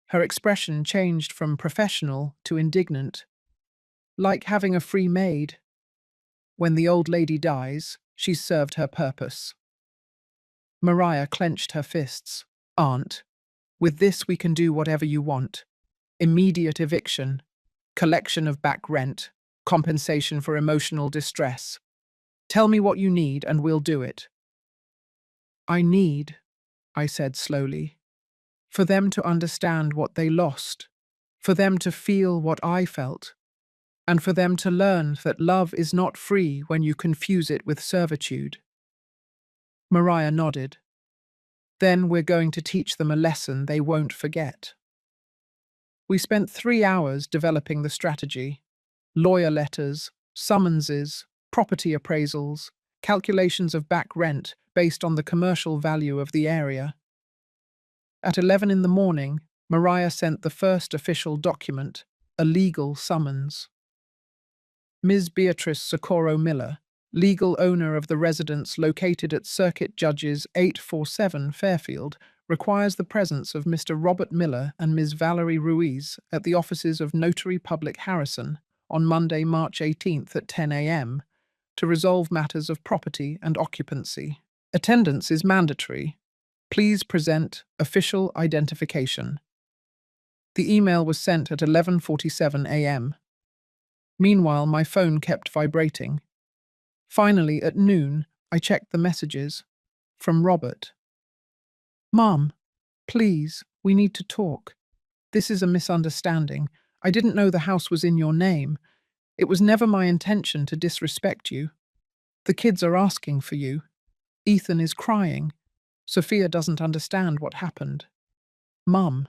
Her expression changed from professional to indignant. Like having a free maid. When the old lady dies, she's served her purpose. Mariah clenched her fists. "Aunt, with this we can do whatever you want. Immediate eviction, collection of back rent, compensation for emotional distress. Tell me what you need and we'll do it." "I need," I said slowly, "for them to understand what they lost, for them to feel what I felt, and for them to learn that love is not free when you confuse it with servitude." Mariah nodded. "Then we're going to teach them a lesson they won't forget." We spent 3 hours developing the strategy: lawyer letters, summonses, property appraisals, calculations of back rent based on the commercial value of the area. At 11 in the morning, Mariah sent the first official document, a legal summons. Ms. Beatrice Socorro Miller, legal owner of the residence located at Circuit Judges 847 Fairfield, requires the presence of Mr. Robert Miller and Ms. Valerie Ruiz at the offices of Notary Public Harrison on Monday, March 18th at 10 a.m. to resolve matters of property and occupancy. Attendance is mandatory. Please present official identification. The email was sent at 11:47 a.m. Meanwhile, my phone kept vibrating. Finally, at noon, I checked the messages. From Robert. "Mom, please, we need to talk. This is a misunderstanding. I didn't know the house was in your name. It was never my intention to disrespect you. The kids are asking for you. Ethan is crying. Sophia doesn't understand what happened. Mum,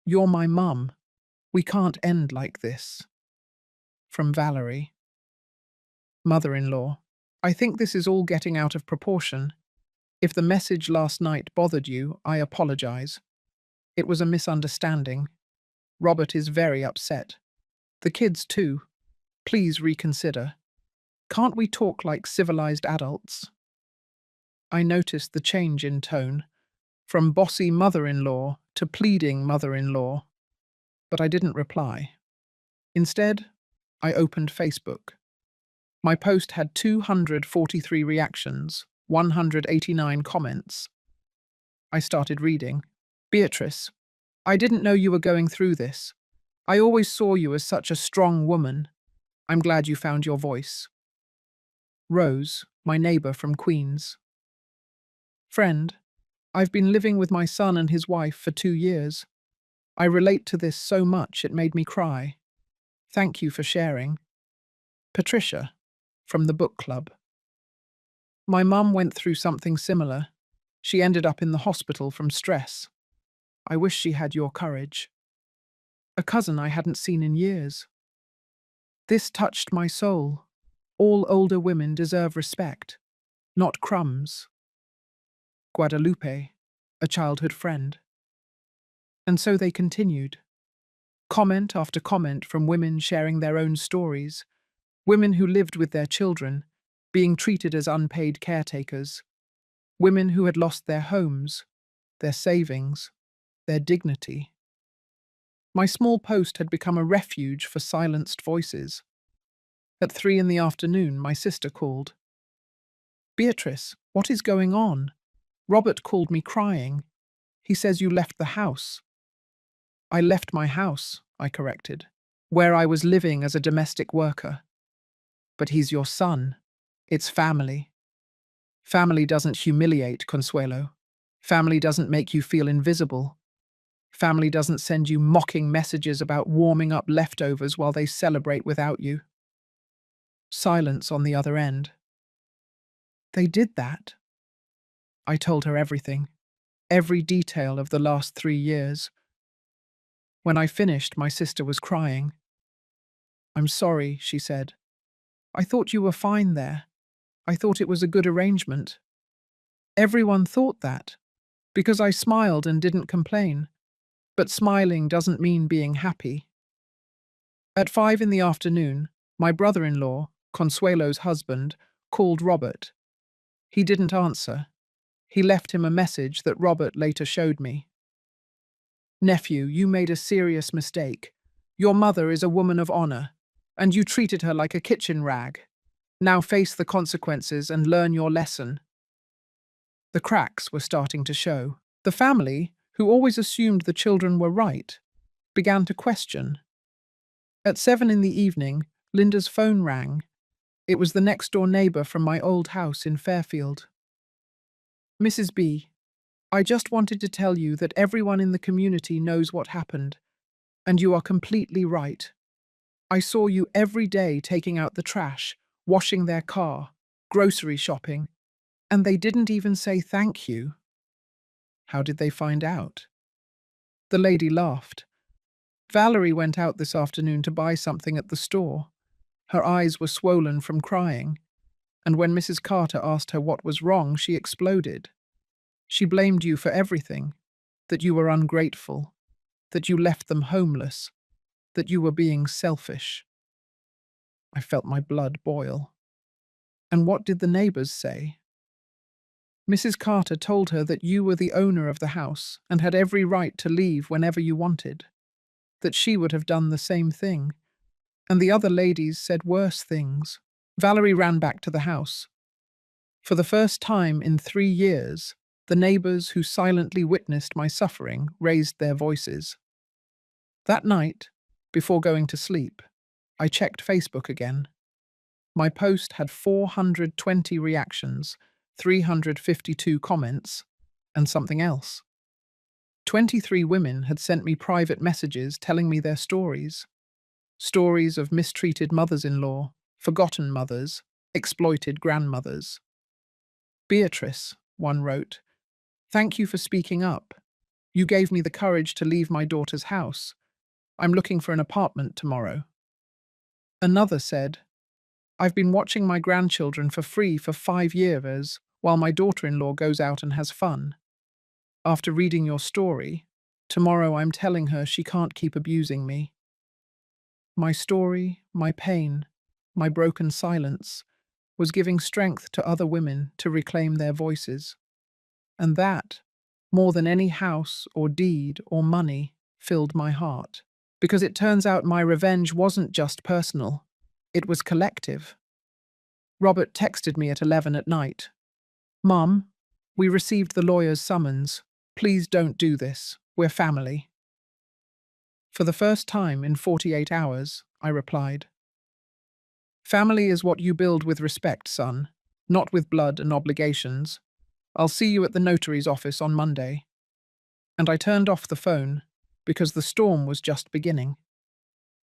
you're my mum. We can't end like this." From Valerie. Mother-in-law. "I think this is all getting out of proportion. If the message last night bothered you, I apologize. It was a misunderstanding. Robert is very upset. The kids too. Please reconsider. Can't we talk like civilized adults?" I noticed the change in tone, from bossy mother-in-law to pleading mother-in-law, but I didn't reply. Instead, I opened Facebook. My post had 243 reactions, 189 comments. I started reading. "Beatrice, I didn't know you were going through this. I always saw you as such a strong woman. I'm glad you found your voice." Rose, my neighbor from Queens. "Friend, I've been living with my son and his wife for 2 years. I relate to this so much it made me cry. Thank you for sharing." Patricia, from the book club. "My mum went through something similar. She ended up in the hospital from stress. I wish she had your courage." A cousin I hadn't seen in years. "This touched my soul. All older women deserve respect, not crumbs." Guadalupe, a childhood friend. And so they continued. Comment after comment from women sharing their own stories, women who lived with their children, being treated as unpaid caretakers, women who had lost their homes, their savings, their dignity. My small post had become a refuge for silenced voices. At 3 in the afternoon, my sister called. "Beatrice, what is going on? Robert called me crying. He says you left the house." "I left my house," I corrected, "where I was living as a domestic worker." "But he's your son. It's family." "Family doesn't humiliate, Consuelo. Family doesn't make you feel invisible. Family doesn't send you mocking messages about warming up leftovers while they celebrate without you." Silence on the other end. "They did that." I told her everything. every detail of the last 3 years. When I finished, my sister was crying. "I'm sorry," she said. "I thought you were fine there. I thought it was a good arrangement." Everyone thought that, because I smiled and didn't complain. But smiling doesn't mean being happy. At 5 in the afternoon, my brother-in-law, Consuelo's husband, called Robert. He didn't answer. He left him a message that Robert later showed me. "Nephew, you made a serious mistake. Your mother is a woman of honor, and you treated her like a kitchen rag. Now face the consequences and learn your lesson." The cracks were starting to show. The family, who always assumed the children were right, began to question. At 7 in the evening, Linda's phone rang. It was the next-door neighbor from my old house in Fairfield. "Mrs. B, I just wanted to tell you that everyone in the community knows what happened, and you are completely right. I saw you every day taking out the trash, washing their car, grocery shopping, and they didn't even say thank you." "How did they find out?" The lady laughed. "Valerie went out this afternoon to buy something at the store. Her eyes were swollen from crying, and when Mrs. Carter asked her what was wrong, she exploded. She blamed you for everything, that you were ungrateful, that you left them homeless, that you were being selfish." I felt my blood boil. "And what did the neighbors say?" "Mrs. Carter told her that you were the owner of the house and had every right to leave whenever you wanted, that she would have done the same thing, and the other ladies said worse things." Valerie ran back to the house. For the first time in 3 years, the neighbors who silently witnessed my suffering raised their voices. That night, before going to sleep, I checked Facebook again. My post had 420 reactions, 352 comments, and something else. 23 women had sent me private messages telling me their stories. Stories of mistreated mothers-in-law, forgotten mothers, exploited grandmothers. "Beatrice," one wrote, "thank you for speaking up. You gave me the courage to leave my daughter's house. I'm looking for an apartment tomorrow." Another said, "I've been watching my grandchildren for free for 5 years while my daughter-in-law goes out and has fun. After reading your story, tomorrow I'm telling her she can't keep abusing me." My story, my pain, my broken silence was giving strength to other women to reclaim their voices. And that, more than any house or deed or money, filled my heart. Because it turns out my revenge wasn't just personal, it was collective. Robert texted me at 11 at night. "Mum, we received the lawyer's summons. Please don't do this. We're family." For the first time in 48 hours, I replied. "Family is what you build with respect, son, not with blood and obligations. I'll see you at the notary's office on Monday." And I turned off the phone because the storm was just beginning.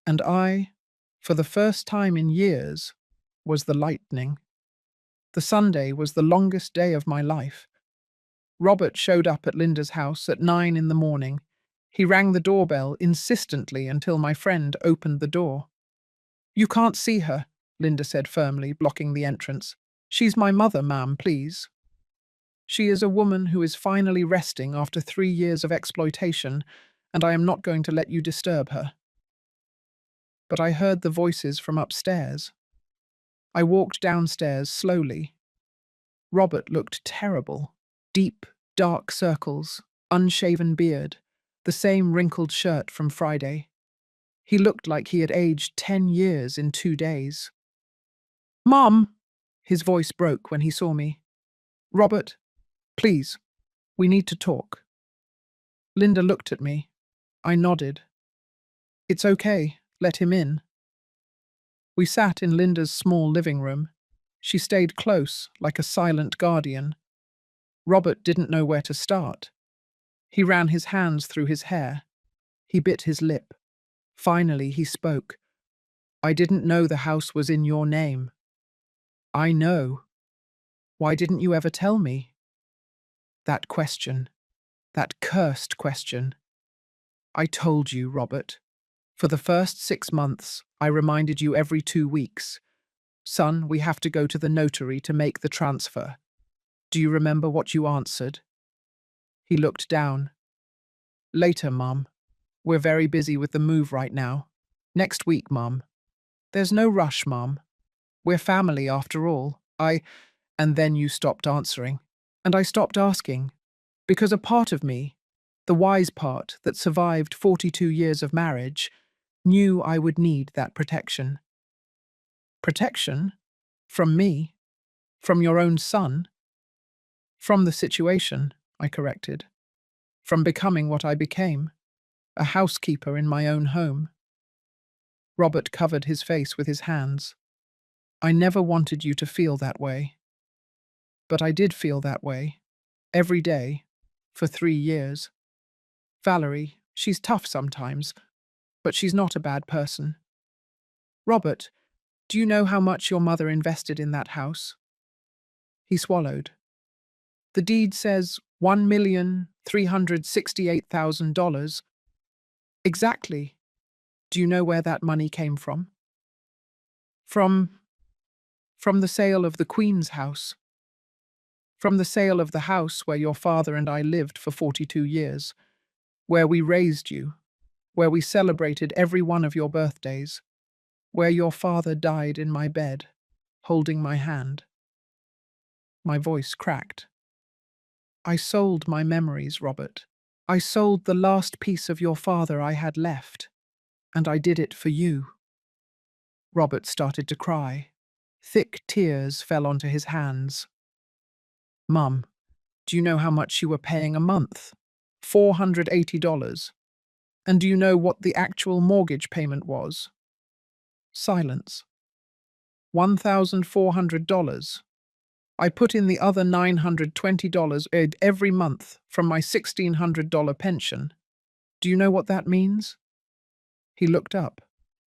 And I, for the first time in years, was the lightning. The Sunday was the longest day of my life. Robert showed up at Linda's house at 9 in the morning. He rang the doorbell insistently until my friend opened the door. "You can't see her," Linda said firmly, blocking the entrance. "She's my mother, ma'am, please." She is a woman who is finally resting after 3 years of exploitation, and I am not going to let you disturb her. But I heard the voices from upstairs. I walked downstairs slowly. Robert looked terrible. Deep, dark circles, unshaven beard, the same wrinkled shirt from Friday. He looked like he had aged 10 years in 2 days. "Mom!" His voice broke when he saw me. "Robert, please, we need to talk." Linda looked at me. I nodded. "It's okay, let him in." We sat in Linda's small living room. She stayed close, like a silent guardian. Robert didn't know where to start. He ran his hands through his hair. He bit his lip. Finally, he spoke. "I didn't know the house was in your name." "I know. Why didn't you ever tell me?" That question. That cursed question. I told you, Robert. For the first 6 months, I reminded you every 2 weeks. Son, we have to go to the notary to make the transfer. Do you remember what you answered? He looked down. Later, Mum. We're very busy with the move right now. Next week, Mum. There's no rush, Mum. We're family after all. And then you stopped answering. And I stopped asking. Because a part of me, the wise part that survived 42 years of marriage, knew I would need that protection. Protection? From me? From your own son? From the situation, I corrected. From becoming what I became, a housekeeper in my own home. Robert covered his face with his hands. I never wanted you to feel that way. But I did feel that way. Every day. For 3 years. Valerie, she's tough sometimes, but she's not a bad person. Robert, do you know how much your mother invested in that house? He swallowed. The deed says $1,368,000. Exactly. Do you know where that money came from? From the sale of the Queen's house. From the sale of the house where your father and I lived for 42 years, where we raised you, where we celebrated every one of your birthdays, where your father died in my bed, holding my hand. My voice cracked. I sold my memories, Robert. I sold the last piece of your father I had left, and I did it for you. Robert started to cry. Thick tears fell onto his hands. Mum, do you know how much you were paying a month? $480. And do you know what the actual mortgage payment was? Silence. $1,400. I put in the other $920 every month from my $1,600 pension. Do you know what that means? He looked up,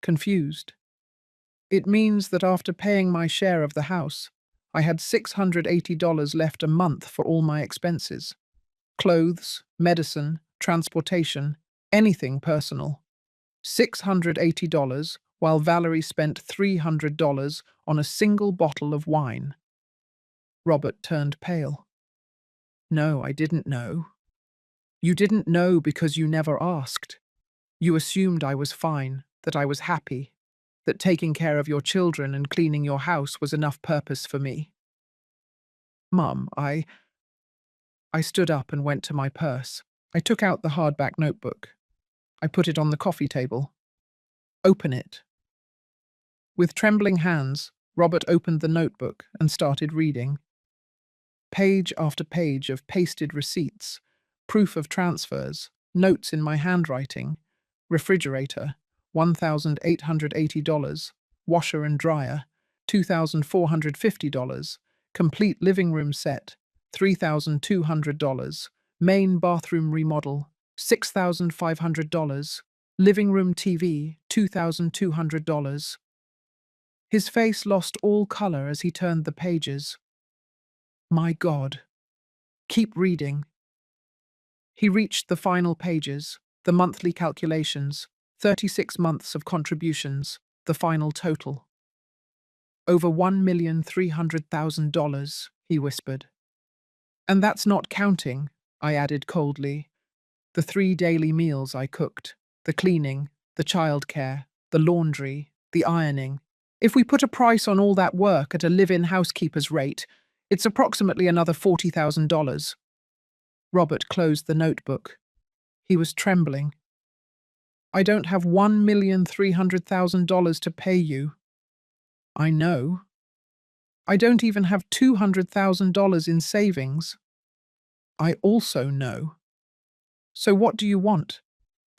confused. It means that after paying my share of the house, I had $680 left a month for all my expenses. Clothes, medicine, transportation, anything personal. $680, while Valerie spent $300 on a single bottle of wine. Robert turned pale. No, I didn't know. You didn't know because you never asked. You assumed I was fine, that I was happy, that taking care of your children and cleaning your house was enough purpose for me. Mum, I stood up and went to my purse. I took out the hardback notebook. I put it on the coffee table. Open it. With trembling hands, Robert opened the notebook and started reading. Page after page of pasted receipts, proof of transfers, notes in my handwriting, refrigerator, $1,880, washer and dryer, $2,450, complete living room set, $3,200, main bathroom remodel, $6,500, living room TV, $2,200. His face lost all color as he turned the pages. My God. Keep reading. He reached the final pages, the monthly calculations, 36 months of contributions, the final total. Over $1,300,000, he whispered. And that's not counting, I added coldly, the 3 daily meals I cooked, the cleaning, the childcare, the laundry, the ironing. If we put a price on all that work at a live-in housekeeper's rate, it's approximately another $40,000. Robert closed the notebook. He was trembling. I don't have $1,300,000 to pay you. I know. I don't even have $200,000 in savings. I also know. So what do you want?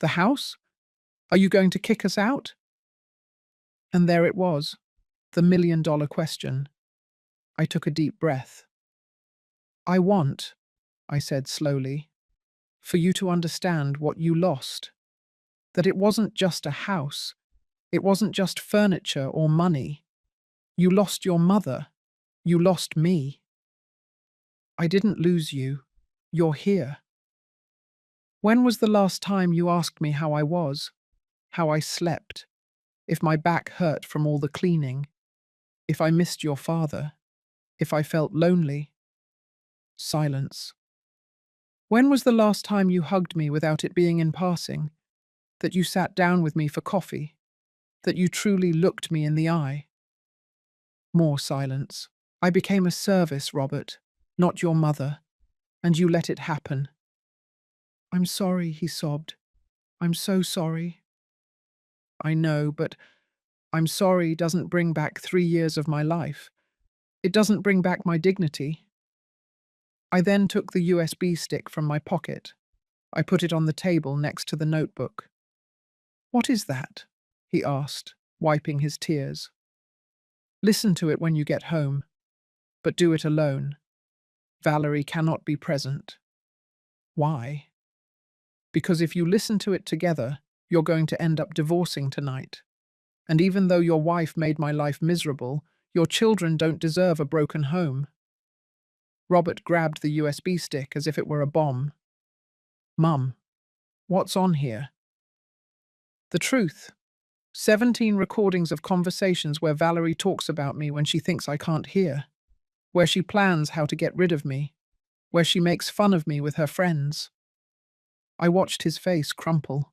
The house? Are you going to kick us out? And there it was, the million-dollar question. I took a deep breath. I want, I said slowly, for you to understand what you lost. That it wasn't just a house. It wasn't just furniture or money. You lost your mother. You lost me. I didn't lose you. You're here. When was the last time you asked me how I was, how I slept, if my back hurt from all the cleaning, if I missed your father, if I felt lonely? Silence. When was the last time you hugged me without it being in passing, that you sat down with me for coffee, that you truly looked me in the eye? More silence. I became a service, Robert, not your mother, and you let it happen. I'm sorry, he sobbed. I'm so sorry. I know, but I'm sorry doesn't bring back 3 years of my life. It doesn't bring back my dignity. I then took the USB stick from my pocket. I put it on the table next to the notebook. What is that? He asked, wiping his tears. Listen to it when you get home, but do it alone. Valerie cannot be present. Why? Because if you listen to it together, you're going to end up divorcing tonight. And even though your wife made my life miserable, your children don't deserve a broken home. Robert grabbed the USB stick as if it were a bomb. Mum, what's on here? The truth. 17 recordings of conversations where Valerie talks about me when she thinks I can't hear, where she plans how to get rid of me, where she makes fun of me with her friends. I watched his face crumple.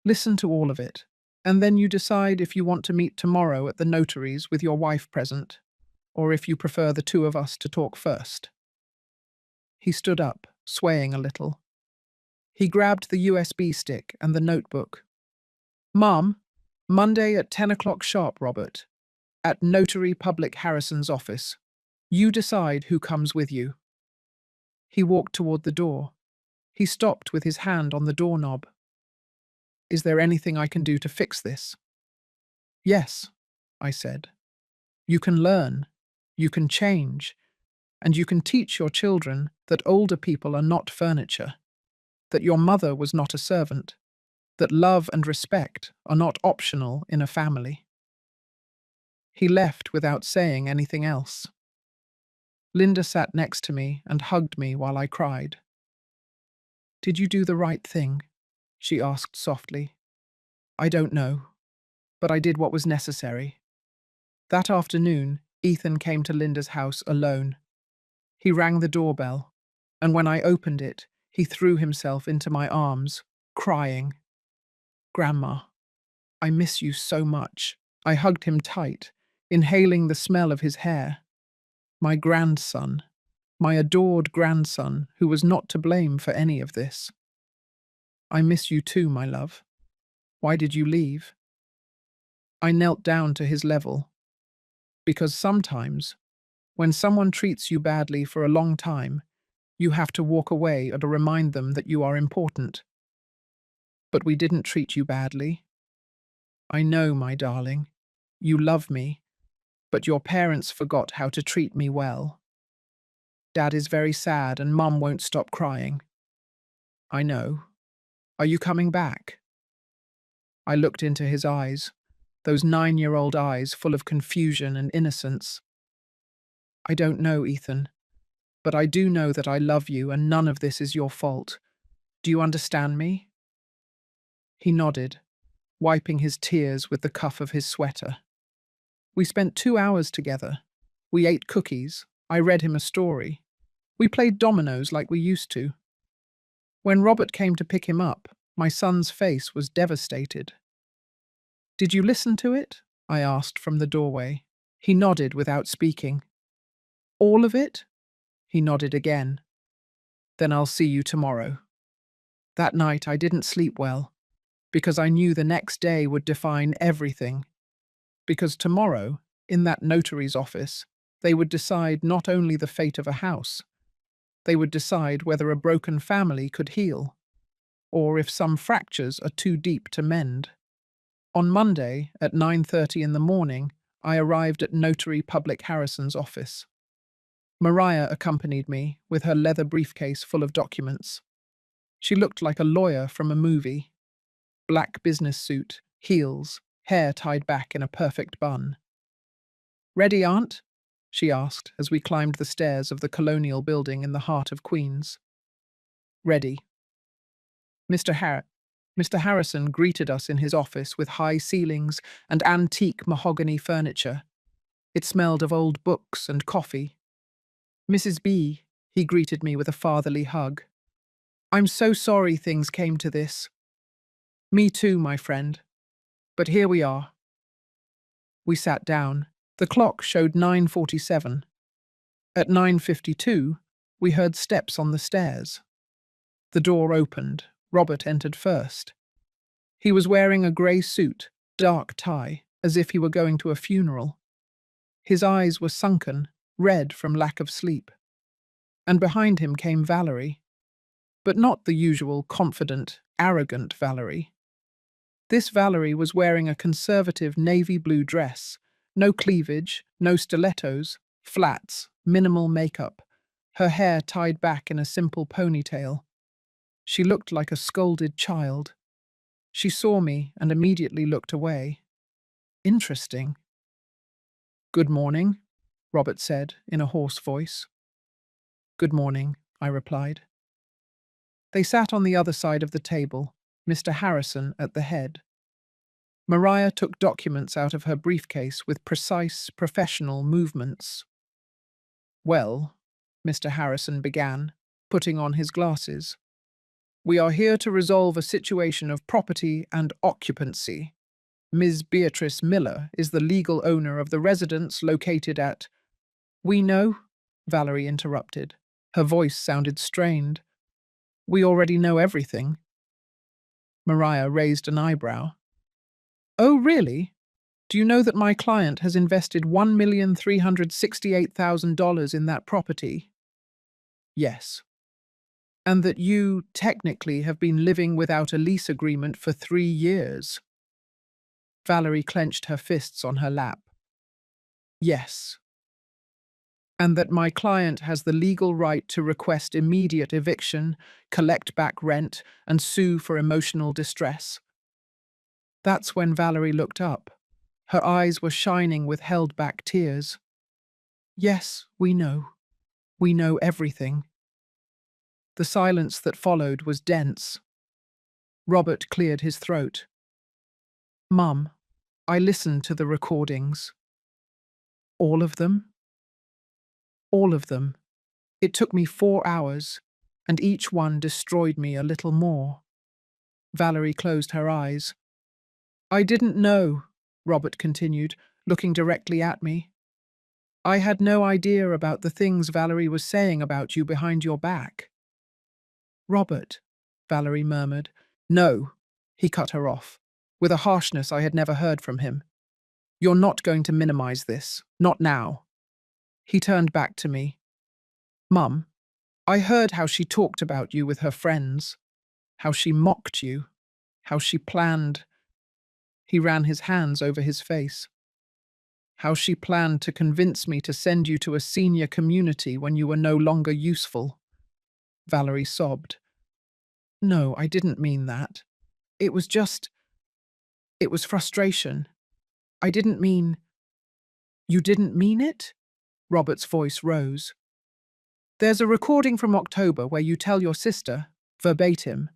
Listen to all of it, and then you decide if you want to meet tomorrow at the notary's with your wife present, or if you prefer the two of us to talk first. He stood up, swaying a little. He grabbed the USB stick and the notebook. Mum, Monday at 10 o'clock sharp, Robert. At Notary Public Harrison's office. You decide who comes with you. He walked toward the door. He stopped with his hand on the doorknob. Is there anything I can do to fix this? Yes, I said. You can learn, you can change, and you can teach your children that older people are not furniture, that your mother was not a servant, that love and respect are not optional in a family. He left without saying anything else. Linda sat next to me and hugged me while I cried. Did you do the right thing? She asked softly. I don't know, but I did what was necessary. That afternoon, Ethan came to Linda's house alone. He rang the doorbell, and when I opened it, he threw himself into my arms, crying. Grandma, I miss you so much. I hugged him tight, inhaling the smell of his hair. My grandson, my adored grandson, who was not to blame for any of this. I miss you too, my love. Why did you leave? I knelt down to his level. Because sometimes, when someone treats you badly for a long time, you have to walk away or to remind them that you are important. But we didn't treat you badly. I know, my darling. You love me, but your parents forgot how to treat me well. Dad is very sad and Mum won't stop crying. I know. Are you coming back? I looked into his eyes, those 9-year-old eyes full of confusion and innocence. I don't know, Ethan, but I do know that I love you and none of this is your fault. Do you understand me? He nodded, wiping his tears with the cuff of his sweater. We spent 2 hours together. We ate cookies. I read him a story. We played dominoes like we used to. When Robert came to pick him up, my son's face was devastated. Did you listen to it? I asked from the doorway. He nodded without speaking. All of it? He nodded again. Then I'll see you tomorrow. That night I didn't sleep well, because I knew the next day would define everything. Because tomorrow, in that notary's office, they would decide not only the fate of a house, they would decide whether a broken family could heal, or if some fractures are too deep to mend. On Monday, at 9:30 in the morning, I arrived at Notary Public Harrison's office. Mariah accompanied me, with her leather briefcase full of documents. She looked like a lawyer from a movie. Black business suit, heels, hair tied back in a perfect bun. Ready, Aunt? She asked as we climbed the stairs of the colonial building in the heart of Queens. Ready. Mr. Har- Mr. Harrison greeted us in his office with high ceilings and antique mahogany furniture. It smelled of old books and coffee. Mrs. B, he greeted me with a fatherly hug. I'm so sorry things came to this. Me too, my friend. But here we are. We sat down. The clock showed 9:47. At 9:52, we heard steps on the stairs. The door opened. Robert entered first. He was wearing a grey suit, dark tie, as if he were going to a funeral. His eyes were sunken, red from lack of sleep. And behind him came Valerie. But not the usual confident, arrogant Valerie. This Valerie was wearing a conservative navy blue dress, no cleavage, no stilettos, flats, minimal makeup, her hair tied back in a simple ponytail. She looked like a scolded child. She saw me and immediately looked away. Interesting. Good morning, Robert said in a hoarse voice. Good morning, I replied. They sat on the other side of the table, Mr. Harrison at the head. Mariah took documents out of her briefcase with precise, professional movements. Well, Mr. Harrison began, putting on his glasses. We are here to resolve a situation of property and occupancy. Ms. Beatrice Miller is the legal owner of the residence located at— We know, Valerie interrupted. Her voice sounded strained. We already know everything. Mariah raised an eyebrow. Oh, really? Do you know that my client has invested $1,368,000 in that property? Yes. And that you, technically, have been living without a lease agreement for 3 years? Valerie clenched her fists on her lap. Yes. And that my client has the legal right to request immediate eviction, collect back rent, and sue for emotional distress. That's when Valerie looked up. Her eyes were shining with held-back tears. Yes, we know. We know everything. The silence that followed was dense. Robert cleared his throat. Mum, I listened to the recordings. All of them? All of them. It took me 4 hours, and each one destroyed me a little more. Valerie closed her eyes. I didn't know, Robert continued, looking directly at me. I had no idea about the things Valerie was saying about you behind your back. Robert, Valerie murmured. No, he cut her off, with a harshness I had never heard from him. You're not going to minimize this, not now. He turned back to me. Mum, I heard how she talked about you with her friends, how she mocked you, how she planned— He ran his hands over his face. How she planned to convince me to send you to a senior community when you were no longer useful. Valerie sobbed. No, I didn't mean that. It was frustration. I didn't mean— You didn't mean it? Robert's voice rose. There's a recording from October where you tell your sister, verbatim,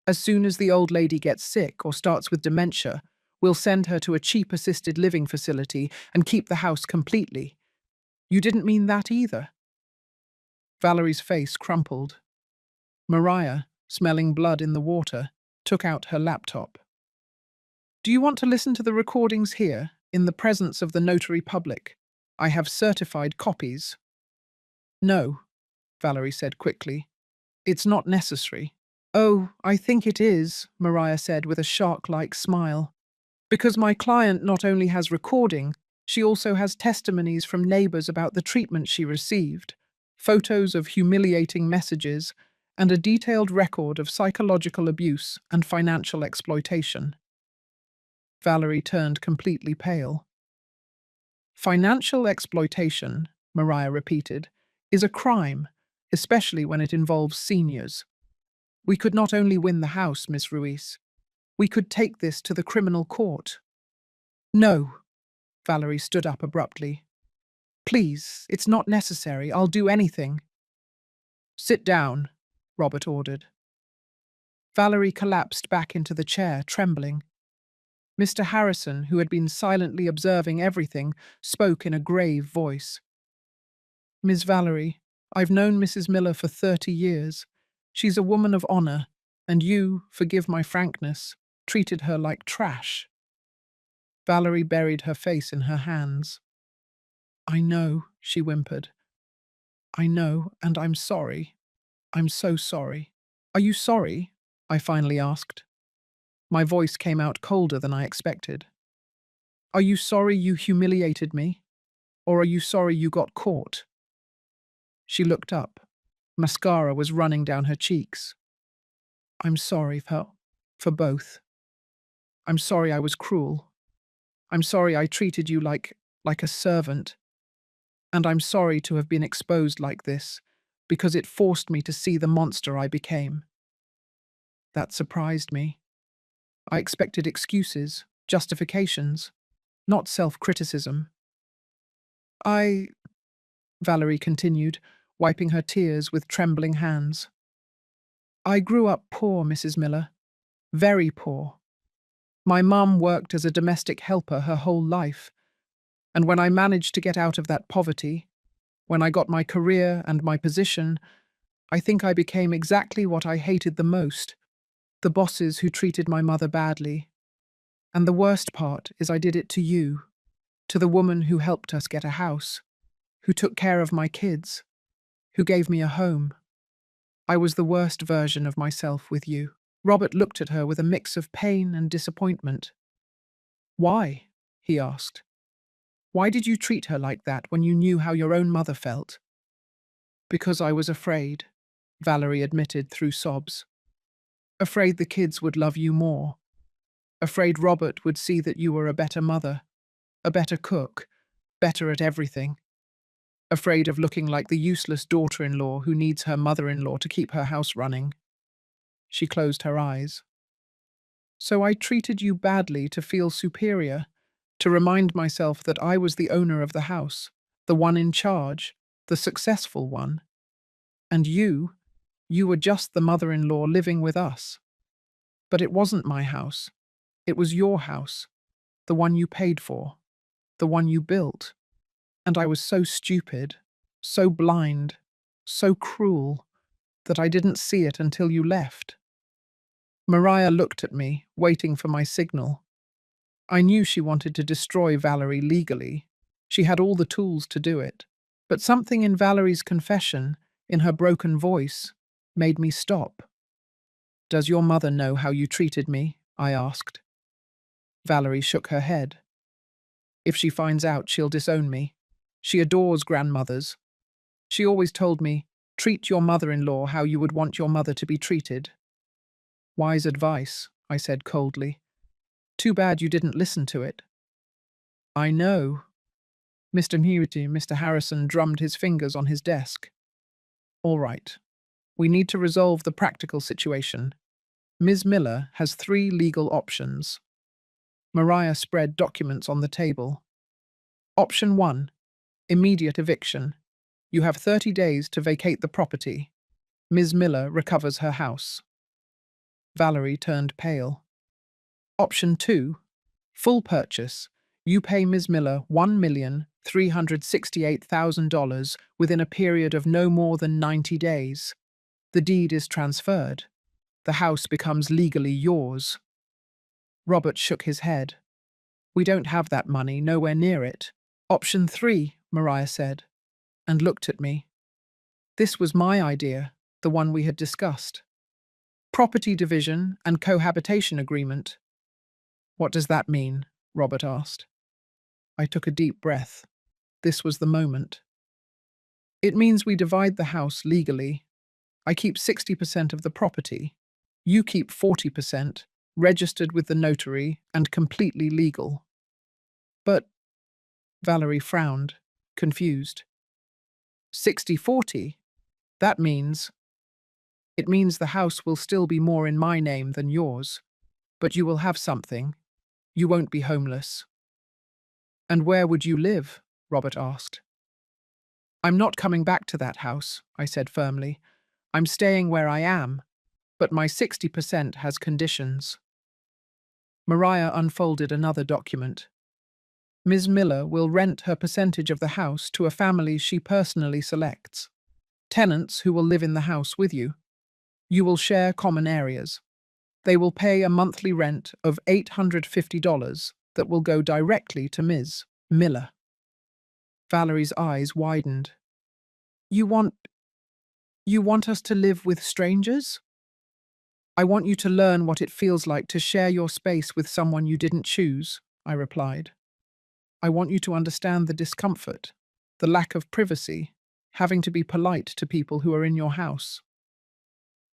as soon as the old lady gets sick or starts with dementia, we'll send her to a cheap assisted living facility and keep the house completely. You didn't mean that either. Valerie's face crumpled. Mariah, smelling blood in the water, took out her laptop. Do you want to listen to the recordings here, in the presence of the notary public? I have certified copies. No, Valerie said quickly. It's not necessary. Oh, I think it is, Mariah said with a shark-like smile. Because my client not only has recording, she also has testimonies from neighbors about the treatment she received, photos of humiliating messages, and a detailed record of psychological abuse and financial exploitation. Valerie turned completely pale. Financial exploitation, Mariah repeated, is a crime, especially when it involves seniors. We could not only win the house, Miss Ruiz. We could take this to the criminal court. No, Valerie stood up abruptly. Please, it's not necessary. I'll do anything. Sit down, Robert ordered. Valerie collapsed back into the chair, trembling. Mr. Harrison, who had been silently observing everything, spoke in a grave voice. Miss Valerie, I've known Mrs. Miller for 30 years. She's a woman of honor, and you, forgive my frankness, treated her like trash. Valerie buried her face in her hands. I know, she whimpered. I know, and I'm sorry. I'm so sorry. Are you sorry? I finally asked. My voice came out colder than I expected. Are you sorry you humiliated me? Or are you sorry you got caught? She looked up. Mascara was running down her cheeks. I'm sorry for both. I'm sorry I was cruel. I'm sorry I treated you like a servant. And I'm sorry to have been exposed like this, because it forced me to see the monster I became. That surprised me. I expected excuses, justifications, not self-criticism. Valerie continued, wiping her tears with trembling hands. I grew up poor, Mrs. Miller. Very poor. My mum worked as a domestic helper her whole life, and when I managed to get out of that poverty, when I got my career and my position, I think I became exactly what I hated the most, the bosses who treated my mother badly. And the worst part is I did it to you, to the woman who helped us get a house, who took care of my kids, who gave me a home. I was the worst version of myself with you. Robert looked at her with a mix of pain and disappointment. Why? He asked. Why did you treat her like that when you knew how your own mother felt? Because I was afraid, Valerie admitted through sobs. Afraid the kids would love you more. Afraid Robert would see that you were a better mother, a better cook, better at everything. Afraid of looking like the useless daughter-in-law who needs her mother-in-law to keep her house running. She closed her eyes. So I treated you badly to feel superior, to remind myself that I was the owner of the house, the one in charge, the successful one. And you were just the mother-in-law living with us. But it wasn't my house. It was your house, the one you paid for, the one you built. And I was so stupid, so blind, so cruel, that I didn't see it until you left. Mariah looked at me, waiting for my signal. I knew she wanted to destroy Valerie legally. She had all the tools to do it. But something in Valerie's confession, in her broken voice, made me stop. Does your mother know how you treated me? I asked. Valerie shook her head. If she finds out, she'll disown me. She adores grandmothers. She always told me, treat your mother-in-law how you would want your mother to be treated. Wise advice, I said coldly. Too bad you didn't listen to it. I know. Mr. Harrison drummed his fingers on his desk. All right. We need to resolve the practical situation. Ms. Miller has 3 legal options. Mariah spread documents on the table. Option 1. Immediate eviction. You have 30 days to vacate the property. Ms. Miller recovers her house. Valerie turned pale. Option 2. Full purchase. You pay Ms. Miller $1,368,000 within a period of no more than 90 days. The deed is transferred. The house becomes legally yours. Robert shook his head. We don't have that money, nowhere near it. Option 3, Mariah said, and looked at me. This was my idea, the one we had discussed. Property division and cohabitation agreement. What does that mean? Robert asked. I took a deep breath. This was the moment. It means we divide the house legally. I keep 60% of the property. You keep 40%, registered with the notary and completely legal. But Valerie frowned, confused. 60-40? That means... It means the house will still be more in my name than yours. But you will have something. You won't be homeless. And where would you live? Robert asked. I'm not coming back to that house, I said firmly. I'm staying where I am. but my 60% has conditions. Mariah unfolded another document. Ms. Miller will rent her percentage of the house to a family she personally selects. Tenants who will live in the house with you. You will share common areas. They will pay a monthly rent of $850 that will go directly to Ms. Miller. Valerie's eyes widened. You want us to live with strangers? I want you to learn what it feels like to share your space with someone you didn't choose, I replied. I want you to understand the discomfort, the lack of privacy, having to be polite to people who are in your house.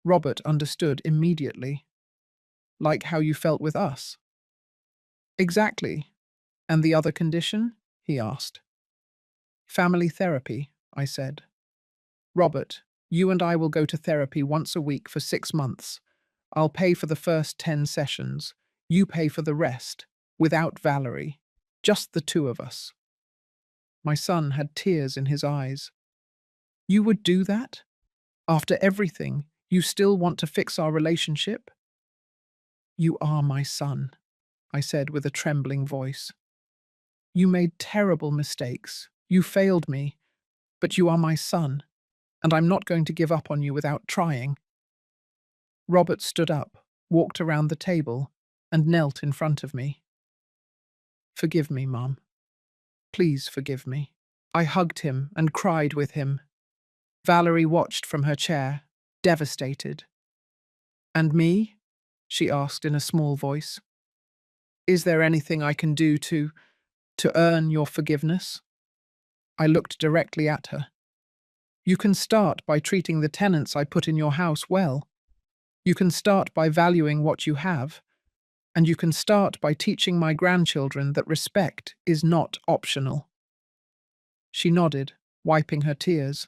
Robert understood immediately. Like how you felt with us. Exactly. And the other condition? He asked. Family therapy, I said. Robert, you and I will go to therapy once a week for 6 months. I'll pay for the first 10 sessions. You pay for the rest, without Valerie. Just the two of us. My son had tears in his eyes. You would do that? After everything, you still want to fix our relationship? You are my son, I said with a trembling voice. You made terrible mistakes. You failed me. But you are my son, and I'm not going to give up on you without trying. Robert stood up, walked around the table, and knelt in front of me. Forgive me, Mum. Please forgive me. I hugged him and cried with him. Valerie watched from her chair, devastated. And me? She asked in a small voice. Is there anything I can do to earn your forgiveness? I looked directly at her. You can start by treating the tenants I put in your house well. You can start by valuing what you have. And you can start by teaching my grandchildren that respect is not optional. She nodded, wiping her tears.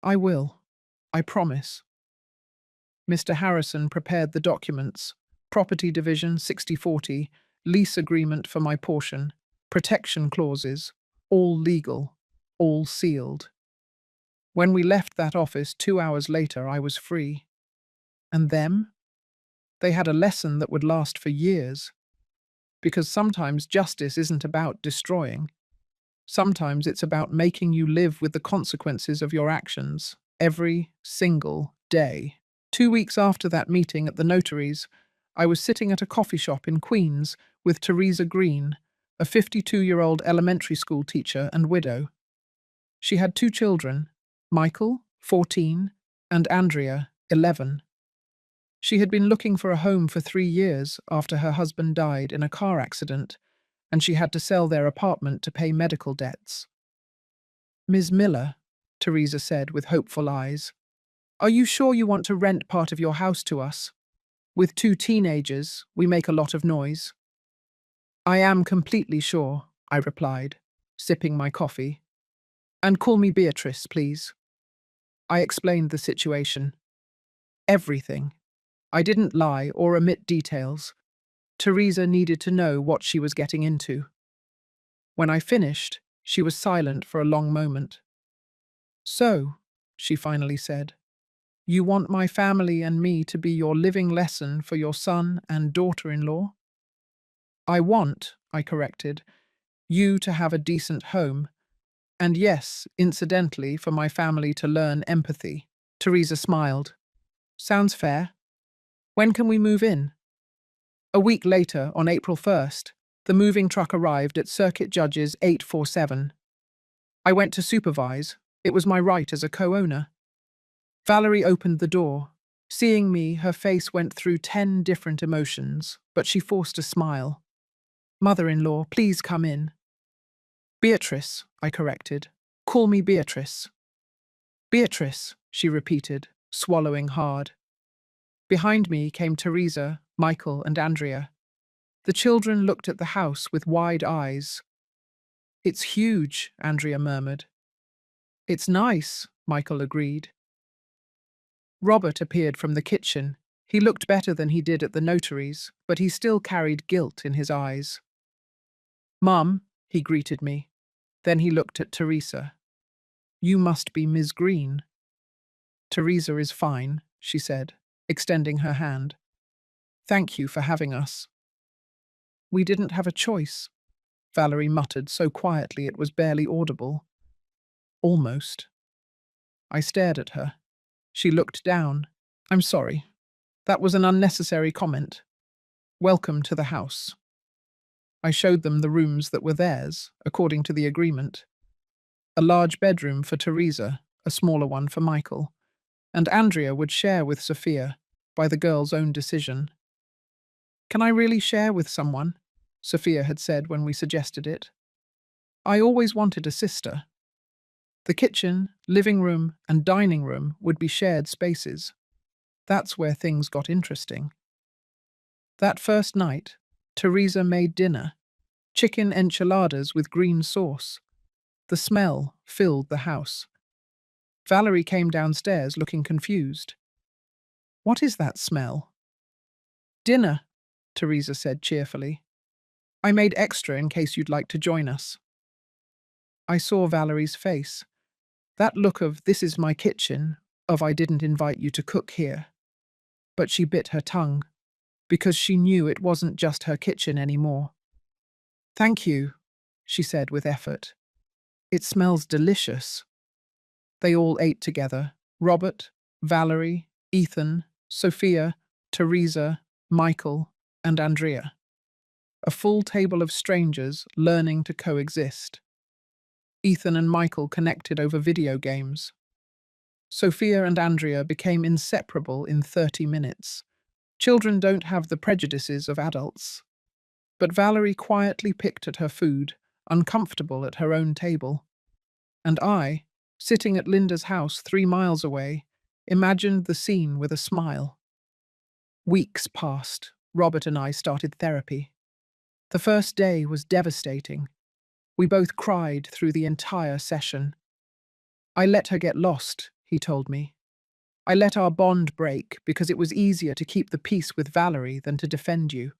I will. I promise. Mr. Harrison prepared the documents. Property division 60/40, lease agreement for my portion, protection clauses, all legal, all sealed. When we left that office 2 hours later, I was free. And them? They had a lesson that would last for years. Because sometimes justice isn't about destroying. Sometimes it's about making you live with the consequences of your actions every single day. 2 weeks after that meeting at the notary's, I was sitting at a coffee shop in Queens with Teresa Green, a 52-year-old elementary school teacher and widow. She had 2 children, Michael, 14, and Andrea, 11. She had been looking for a home for 3 years after her husband died in a car accident, and she had to sell their apartment to pay medical debts. Ms. Miller, Teresa said with hopeful eyes, are you sure you want to rent part of your house to us? With 2 teenagers, we make a lot of noise. I am completely sure, I replied, sipping my coffee. And call me Beatrice, please. I explained the situation. Everything. I didn't lie or omit details. Teresa needed to know what she was getting into. When I finished, she was silent for a long moment. So, she finally said, you want my family and me to be your living lesson for your son and daughter-in-law? I corrected, you to have a decent home. And yes, incidentally, for my family to learn empathy. Teresa smiled. Sounds fair. When can we move in? A week later, on April 1st, the moving truck arrived at Circuit Judge's 847. I went to supervise. It was my right as a co-owner. Valerie opened the door. Seeing me, her face went through 10 different emotions, but she forced a smile. Mother-in-law, please come in. Beatrice, I corrected. Call me Beatrice. Beatrice, she repeated, swallowing hard. Behind me came Teresa, Michael, and Andrea. The children looked at the house with wide eyes. It's huge, Andrea murmured. It's nice, Michael agreed. Robert appeared from the kitchen. He looked better than he did at the notary's, but he still carried guilt in his eyes. Mum, he greeted me. Then he looked at Teresa. You must be Ms. Green. Teresa is fine, she said. extending her hand. Thank you for having us. We didn't have a choice, Valerie muttered so quietly it was barely audible. Almost. I stared at her. She looked down. I'm sorry. That was an unnecessary comment. Welcome to the house. I showed them the rooms that were theirs, according to the agreement. A large bedroom for Teresa, a smaller one for Michael, and Andrea would share with Sophia, by the girl's own decision. Can I really share with someone? Sophia had said when we suggested it. I always wanted a sister. The kitchen, living room, and dining room would be shared spaces. That's where things got interesting. That first night, Teresa made dinner, chicken enchiladas with green sauce. The smell filled the house. Valerie came downstairs looking confused. What is that smell? Dinner, Teresa said cheerfully. I made extra in case you'd like to join us. I saw Valerie's face. That look of "this is my kitchen," of "I didn't invite you to cook here." But she bit her tongue, because she knew it wasn't just her kitchen anymore. Thank you, she said with effort. It smells delicious. They all ate together. Robert, Valerie, Ethan, Sophia, Teresa, Michael, and Andrea. A full table of strangers learning to coexist. Ethan and Michael connected over video games. Sophia and Andrea became inseparable in 30 minutes. Children don't have the prejudices of adults. But Valerie quietly picked at her food, uncomfortable at her own table. And I, sitting at Linda's house 3 miles away, imagined the scene with a smile. Weeks passed. Robert and I started therapy. The first day was devastating. We both cried through the entire session. I let her get lost, he told me. I let our bond break because it was easier to keep the peace with Valerie than to defend you.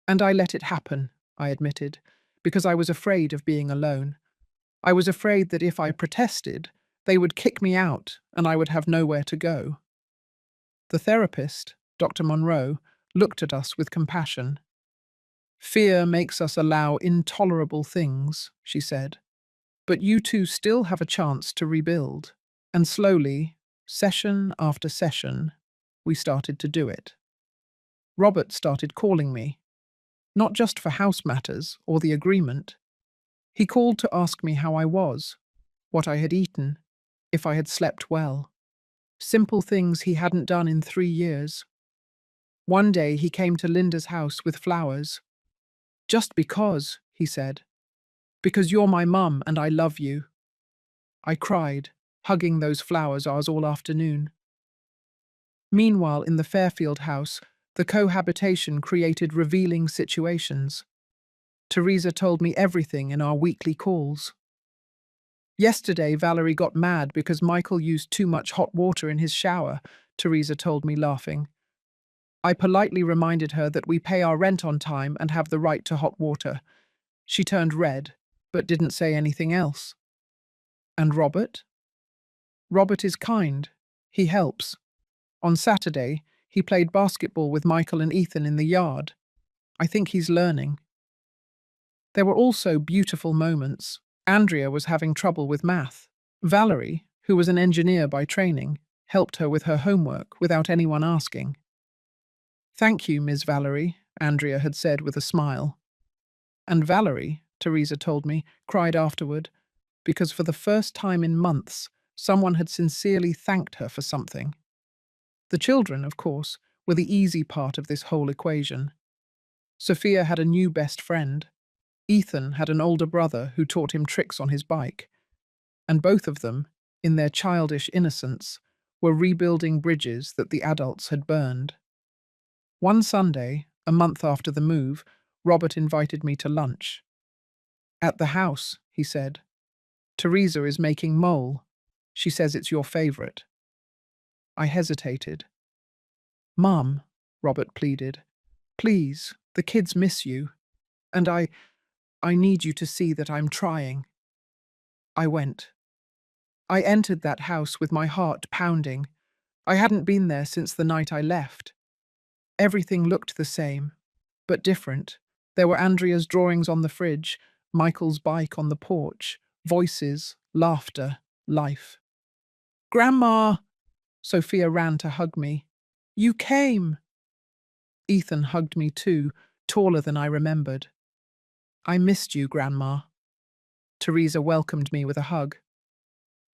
And I let it happen, I admitted, because I was afraid of being alone. I was afraid that if I protested, they would kick me out and I would have nowhere to go. The therapist, Dr. Monroe, looked at us with compassion. Fear makes us allow intolerable things, she said. But you two still have a chance to rebuild. And slowly, session after session, we started to do it. Robert started calling me, not just for house matters or the agreement. He called to ask me how I was, what I had eaten, if I had slept well. Simple things he hadn't done in 3 years. One day he came to Linda's house with flowers. Just because, he said. Because you're my mum and I love you. I cried, hugging those flowers all afternoon. Meanwhile, in the Fairfield house, the cohabitation created revealing situations. Teresa told me everything in our weekly calls. Yesterday, Valerie got mad because Michael used too much hot water in his shower, Teresa told me, laughing. I politely reminded her that we pay our rent on time and have the right to hot water. She turned red, but didn't say anything else. And Robert? Robert is kind. He helps. On Saturday, he played basketball with Michael and Ethan in the yard. I think he's learning. There were also beautiful moments. Andrea was having trouble with math. Valerie, who was an engineer by training, helped her with her homework without anyone asking. Thank you, Ms. Valerie, Andrea had said with a smile. And Valerie, Teresa told me, cried afterward, because for the first time in months, someone had sincerely thanked her for something. The children, of course, were the easy part of this whole equation. Sophia had a new best friend. Ethan had an older brother who taught him tricks on his bike. And both of them, in their childish innocence, were rebuilding bridges that the adults had burned. One Sunday, a month after the move, Robert invited me to lunch. At the house, he said. Teresa is making mole. She says it's your favorite. I hesitated. Mum, Robert pleaded, please, the kids miss you. And I need you to see that I'm trying. I went. I entered that house with my heart pounding. I hadn't been there since the night I left. Everything looked the same, but different. There were Andrea's drawings on the fridge, Michael's bike on the porch, voices, laughter, life. Grandma! Sophia ran to hug me. You came! Ethan hugged me too, taller than I remembered. I missed you, Grandma. Teresa welcomed me with a hug.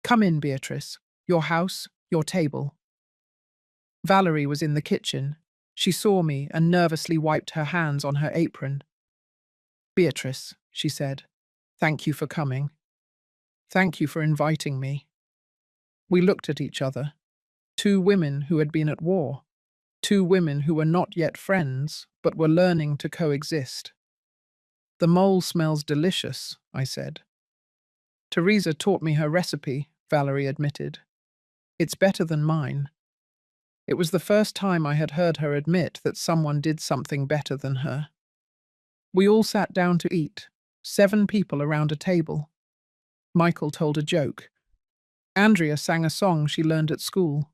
Come in, Beatrice. Your house, your table. Valerie was in the kitchen. She saw me and nervously wiped her hands on her apron. Beatrice, she said, thank you for coming. Thank you for inviting me. We looked at each other. Two women who had been at war. Two women who were not yet friends, but were learning to coexist. The mole smells delicious, I said. Teresa taught me her recipe, Valerie admitted. It's better than mine. It was the first time I had heard her admit that someone did something better than her. We all sat down to eat, 7 people around a table. Michael told a joke. Andrea sang a song she learned at school.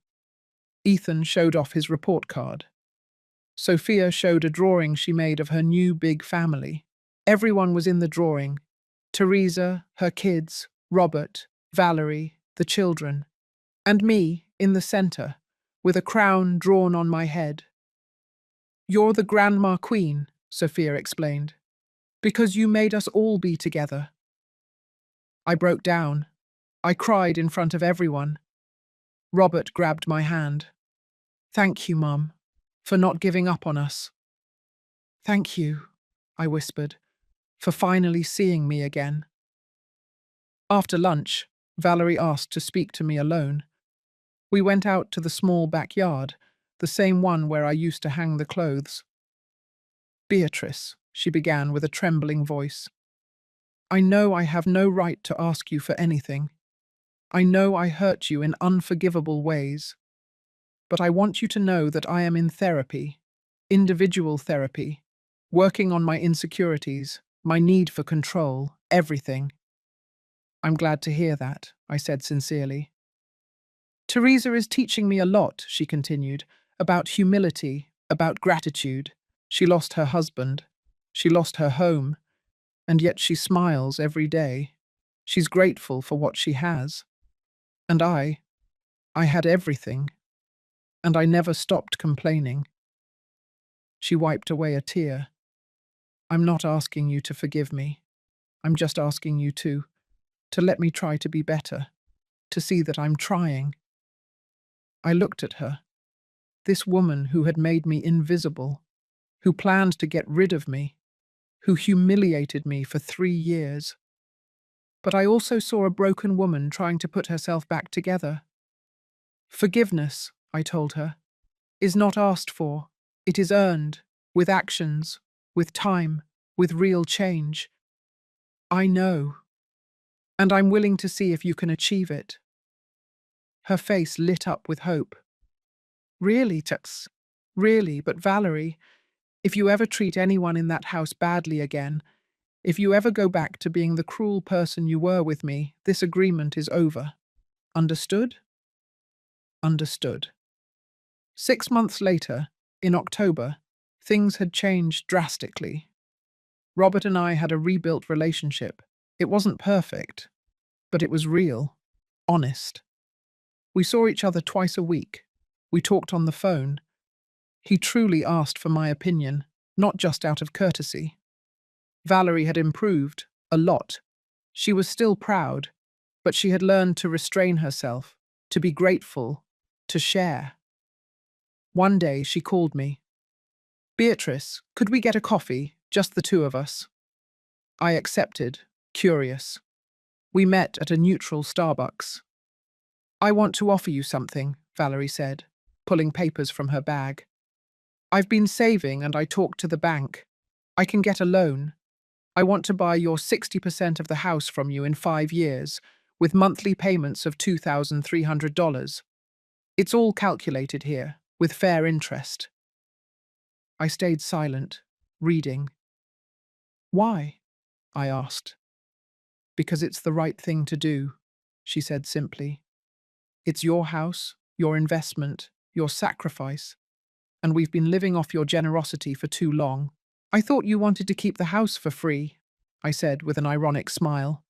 Ethan showed off his report card. Sophia showed a drawing she made of her new big family. Everyone was in the drawing. Teresa, her kids, Robert, Valerie, the children, and me in the center, with a crown drawn on my head. You're the Grandma Queen, Sophia explained, because you made us all be together. I broke down. I cried in front of everyone. Robert grabbed my hand. Thank you, Mum, for not giving up on us. Thank you, I whispered, for finally seeing me again. After lunch, Valerie asked to speak to me alone. We went out to the small backyard, the same one where I used to hang the clothes. Beatrice, she began with a trembling voice. I know I have no right to ask you for anything. I know I hurt you in unforgivable ways. But I want you to know that I am in therapy, individual therapy, working on my insecurities, my need for control, everything. I'm glad to hear that, I said sincerely. Teresa is teaching me a lot, she continued, about humility, about gratitude. She lost her husband. She lost her home. And yet she smiles every day. She's grateful for what she has. And I had everything. And I never stopped complaining. She wiped away a tear. I'm not asking you to forgive me. I'm just asking you to let me try to be better, to see that I'm trying. I looked at her. This woman who had made me invisible, who planned to get rid of me, who humiliated me for 3 years. But I also saw a broken woman trying to put herself back together. Forgiveness, I told her, is not asked for. It is earned, with actions, with time, with real change. I know. And I'm willing to see if you can achieve it. Her face lit up with hope. Really, Tux? Really, but Valerie, if you ever treat anyone in that house badly again, if you ever go back to being the cruel person you were with me, this agreement is over. Understood? Understood. 6 months later, in October, things had changed drastically. Robert and I had a rebuilt relationship. It wasn't perfect, but it was real, honest. We saw each other twice a week. We talked on the phone. He truly asked for my opinion, not just out of courtesy. Valerie had improved, a lot. She was still proud, but she had learned to restrain herself, to be grateful, to share. One day she called me. Beatrice, could we get a coffee, just the two of us? I accepted, curious. We met at a neutral Starbucks. I want to offer you something, Valerie said, pulling papers from her bag. I've been saving and I talked to the bank. I can get a loan. I want to buy your 60% of the house from you in 5 years, with monthly payments of $2,300. It's all calculated here, with fair interest. I stayed silent, reading. Why? I asked. Because it's the right thing to do, she said simply. It's your house, your investment, your sacrifice, and we've been living off your generosity for too long. I thought you wanted to keep the house for free, I said with an ironic smile.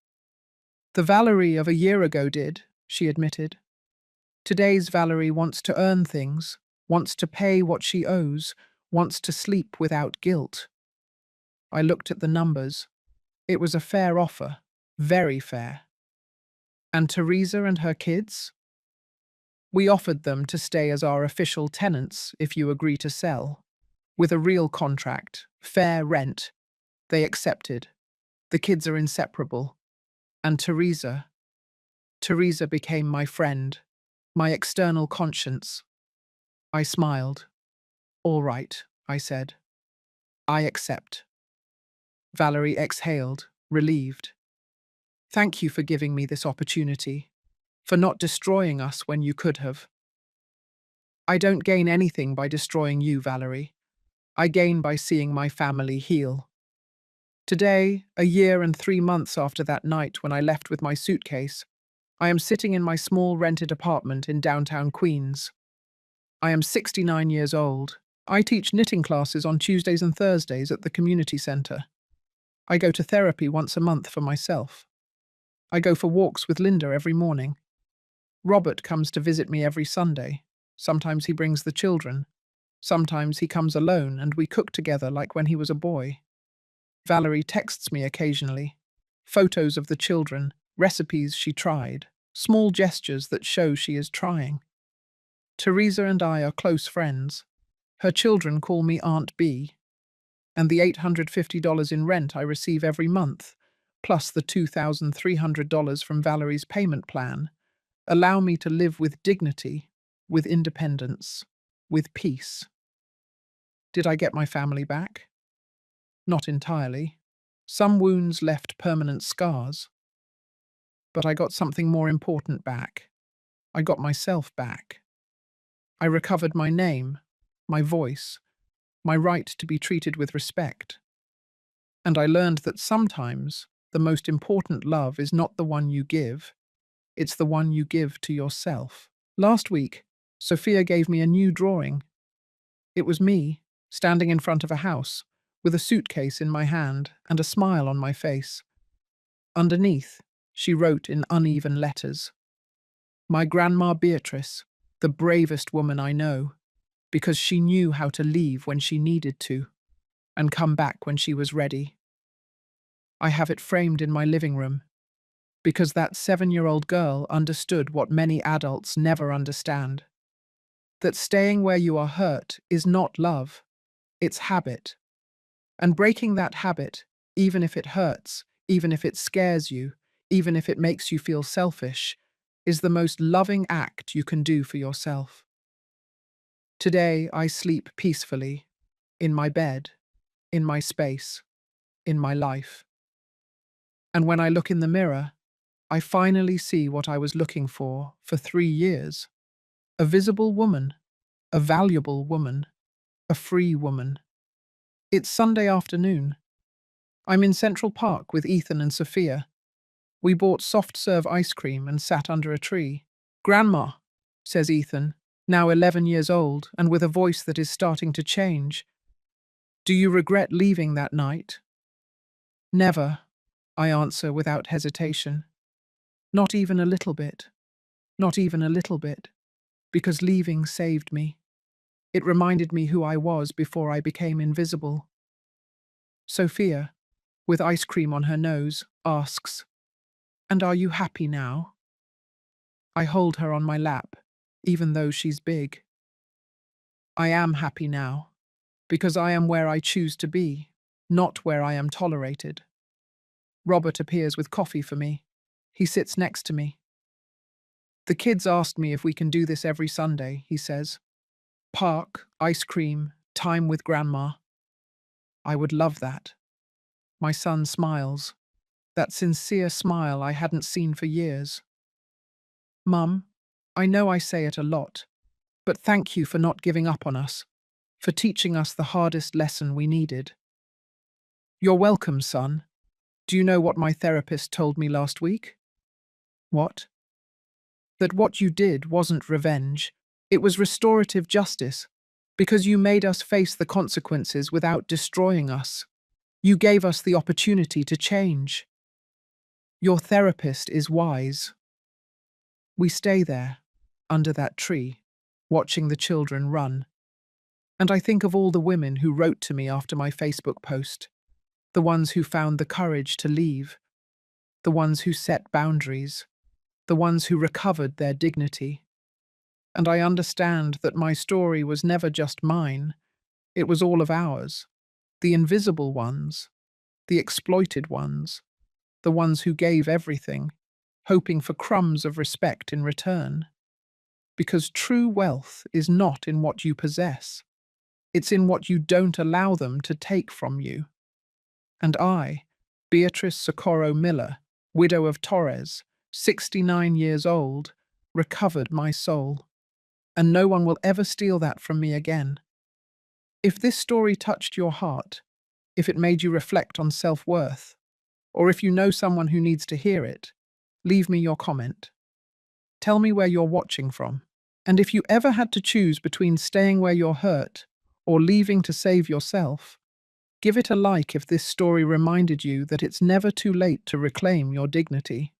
The Valerie of a year ago did, she admitted. Today's Valerie wants to earn things, wants to pay what she owes, wants to sleep without guilt. I looked at the numbers. It was a fair offer, very fair. And Teresa and her kids? We offered them to stay as our official tenants if you agree to sell. With a real contract, fair rent. They accepted. The kids are inseparable. And Teresa became my friend, my external conscience. I smiled. All right, I said. I accept. Valerie exhaled, relieved. Thank you for giving me this opportunity, for not destroying us when you could have. I don't gain anything by destroying you, Valerie. I gain by seeing my family heal. Today, a year and 3 months after that night when I left with my suitcase, I am sitting in my small rented apartment in downtown Queens. I am 69 years old. I teach knitting classes on Tuesdays and Thursdays at the community center. I go to therapy once a month for myself. I go for walks with Linda every morning. Robert comes to visit me every Sunday. Sometimes he brings the children. Sometimes he comes alone and we cook together like when he was a boy. Valerie texts me occasionally. Photos of the children, recipes she tried, small gestures that show she is trying. Teresa and I are close friends. Her children call me Aunt B. And the $850 in rent I receive every month, plus the $2,300 from Valerie's payment plan, allow me to live with dignity, with independence, with peace. Did I get my family back? Not entirely. Some wounds left permanent scars. But I got something more important back. I got myself back. I recovered my name, my voice, my right to be treated with respect. And I learned that sometimes the most important love is not the one you give, it's the one you give to yourself. Last week, Sophia gave me a new drawing. It was me, standing in front of a house, with a suitcase in my hand and a smile on my face. Underneath, she wrote in uneven letters, "My Grandma Beatrice, the bravest woman I know, because she knew how to leave when she needed to, and come back when she was ready." I have it framed in my living room, because that 7-year-old girl understood what many adults never understand. That staying where you are hurt is not love, it's habit. And breaking that habit, even if it hurts, even if it scares you, even if it makes you feel selfish, is the most loving act you can do for yourself. Today I sleep peacefully, in my bed, in my space, in my life. And when I look in the mirror, I finally see what I was looking for 3 years. A visible woman, a valuable woman, a free woman. It's Sunday afternoon. I'm in Central Park with Ethan and Sophia. We bought soft-serve ice cream and sat under a tree. "Grandma," says Ethan, now 11 years old and with a voice that is starting to change. "Do you regret leaving that night?" "Never," I answer without hesitation. "Not even a little bit. Not even a little bit. Because leaving saved me. It reminded me who I was before I became invisible." Sophia, with ice cream on her nose, asks, "And are you happy now?" I hold her on my lap, even though she's big. I am happy now, because I am where I choose to be, not where I am tolerated. Robert appears with coffee for me. He sits next to me. "The kids asked me if we can do this every Sunday," he says. "Park, ice cream, time with Grandma." I would love that. My son smiles. That sincere smile I hadn't seen for years. "Mum, I know I say it a lot, but thank you for not giving up on us, for teaching us the hardest lesson we needed." "You're welcome, son. Do you know what my therapist told me last week?" "What?" "That what you did wasn't revenge, It was restorative justice, because you made us face the consequences without destroying us. You gave us the opportunity to change. Your therapist is wise. We stay there, under that tree, watching the children run. And I think of all the women who wrote to me after my Facebook post, the ones who found the courage to leave, the ones who set boundaries, the ones who recovered their dignity. And I understand that my story was never just mine, it was all of ours, the invisible ones, the exploited ones, the ones who gave everything, hoping for crumbs of respect in return. Because true wealth is not in what you possess, it's in what you don't allow them to take from you. And I, Beatrice Socorro Miller, widow of Torres, 69 years old, recovered my soul. And no one will ever steal that from me again. If this story touched your heart, if it made you reflect on self-worth, or if you know someone who needs to hear it, leave me your comment. Tell me where you're watching from. And if you ever had to choose between staying where you're hurt or leaving to save yourself, give it a like if this story reminded you that it's never too late to reclaim your dignity.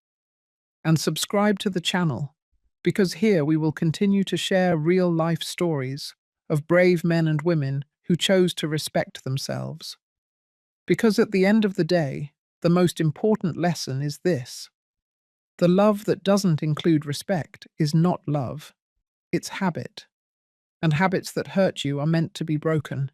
And subscribe to the channel, because here we will continue to share real-life stories of brave men and women who chose to respect themselves. Because at the end of the day, the most important lesson is this: the love that doesn't include respect is not love, it's habit. And habits that hurt you are meant to be broken.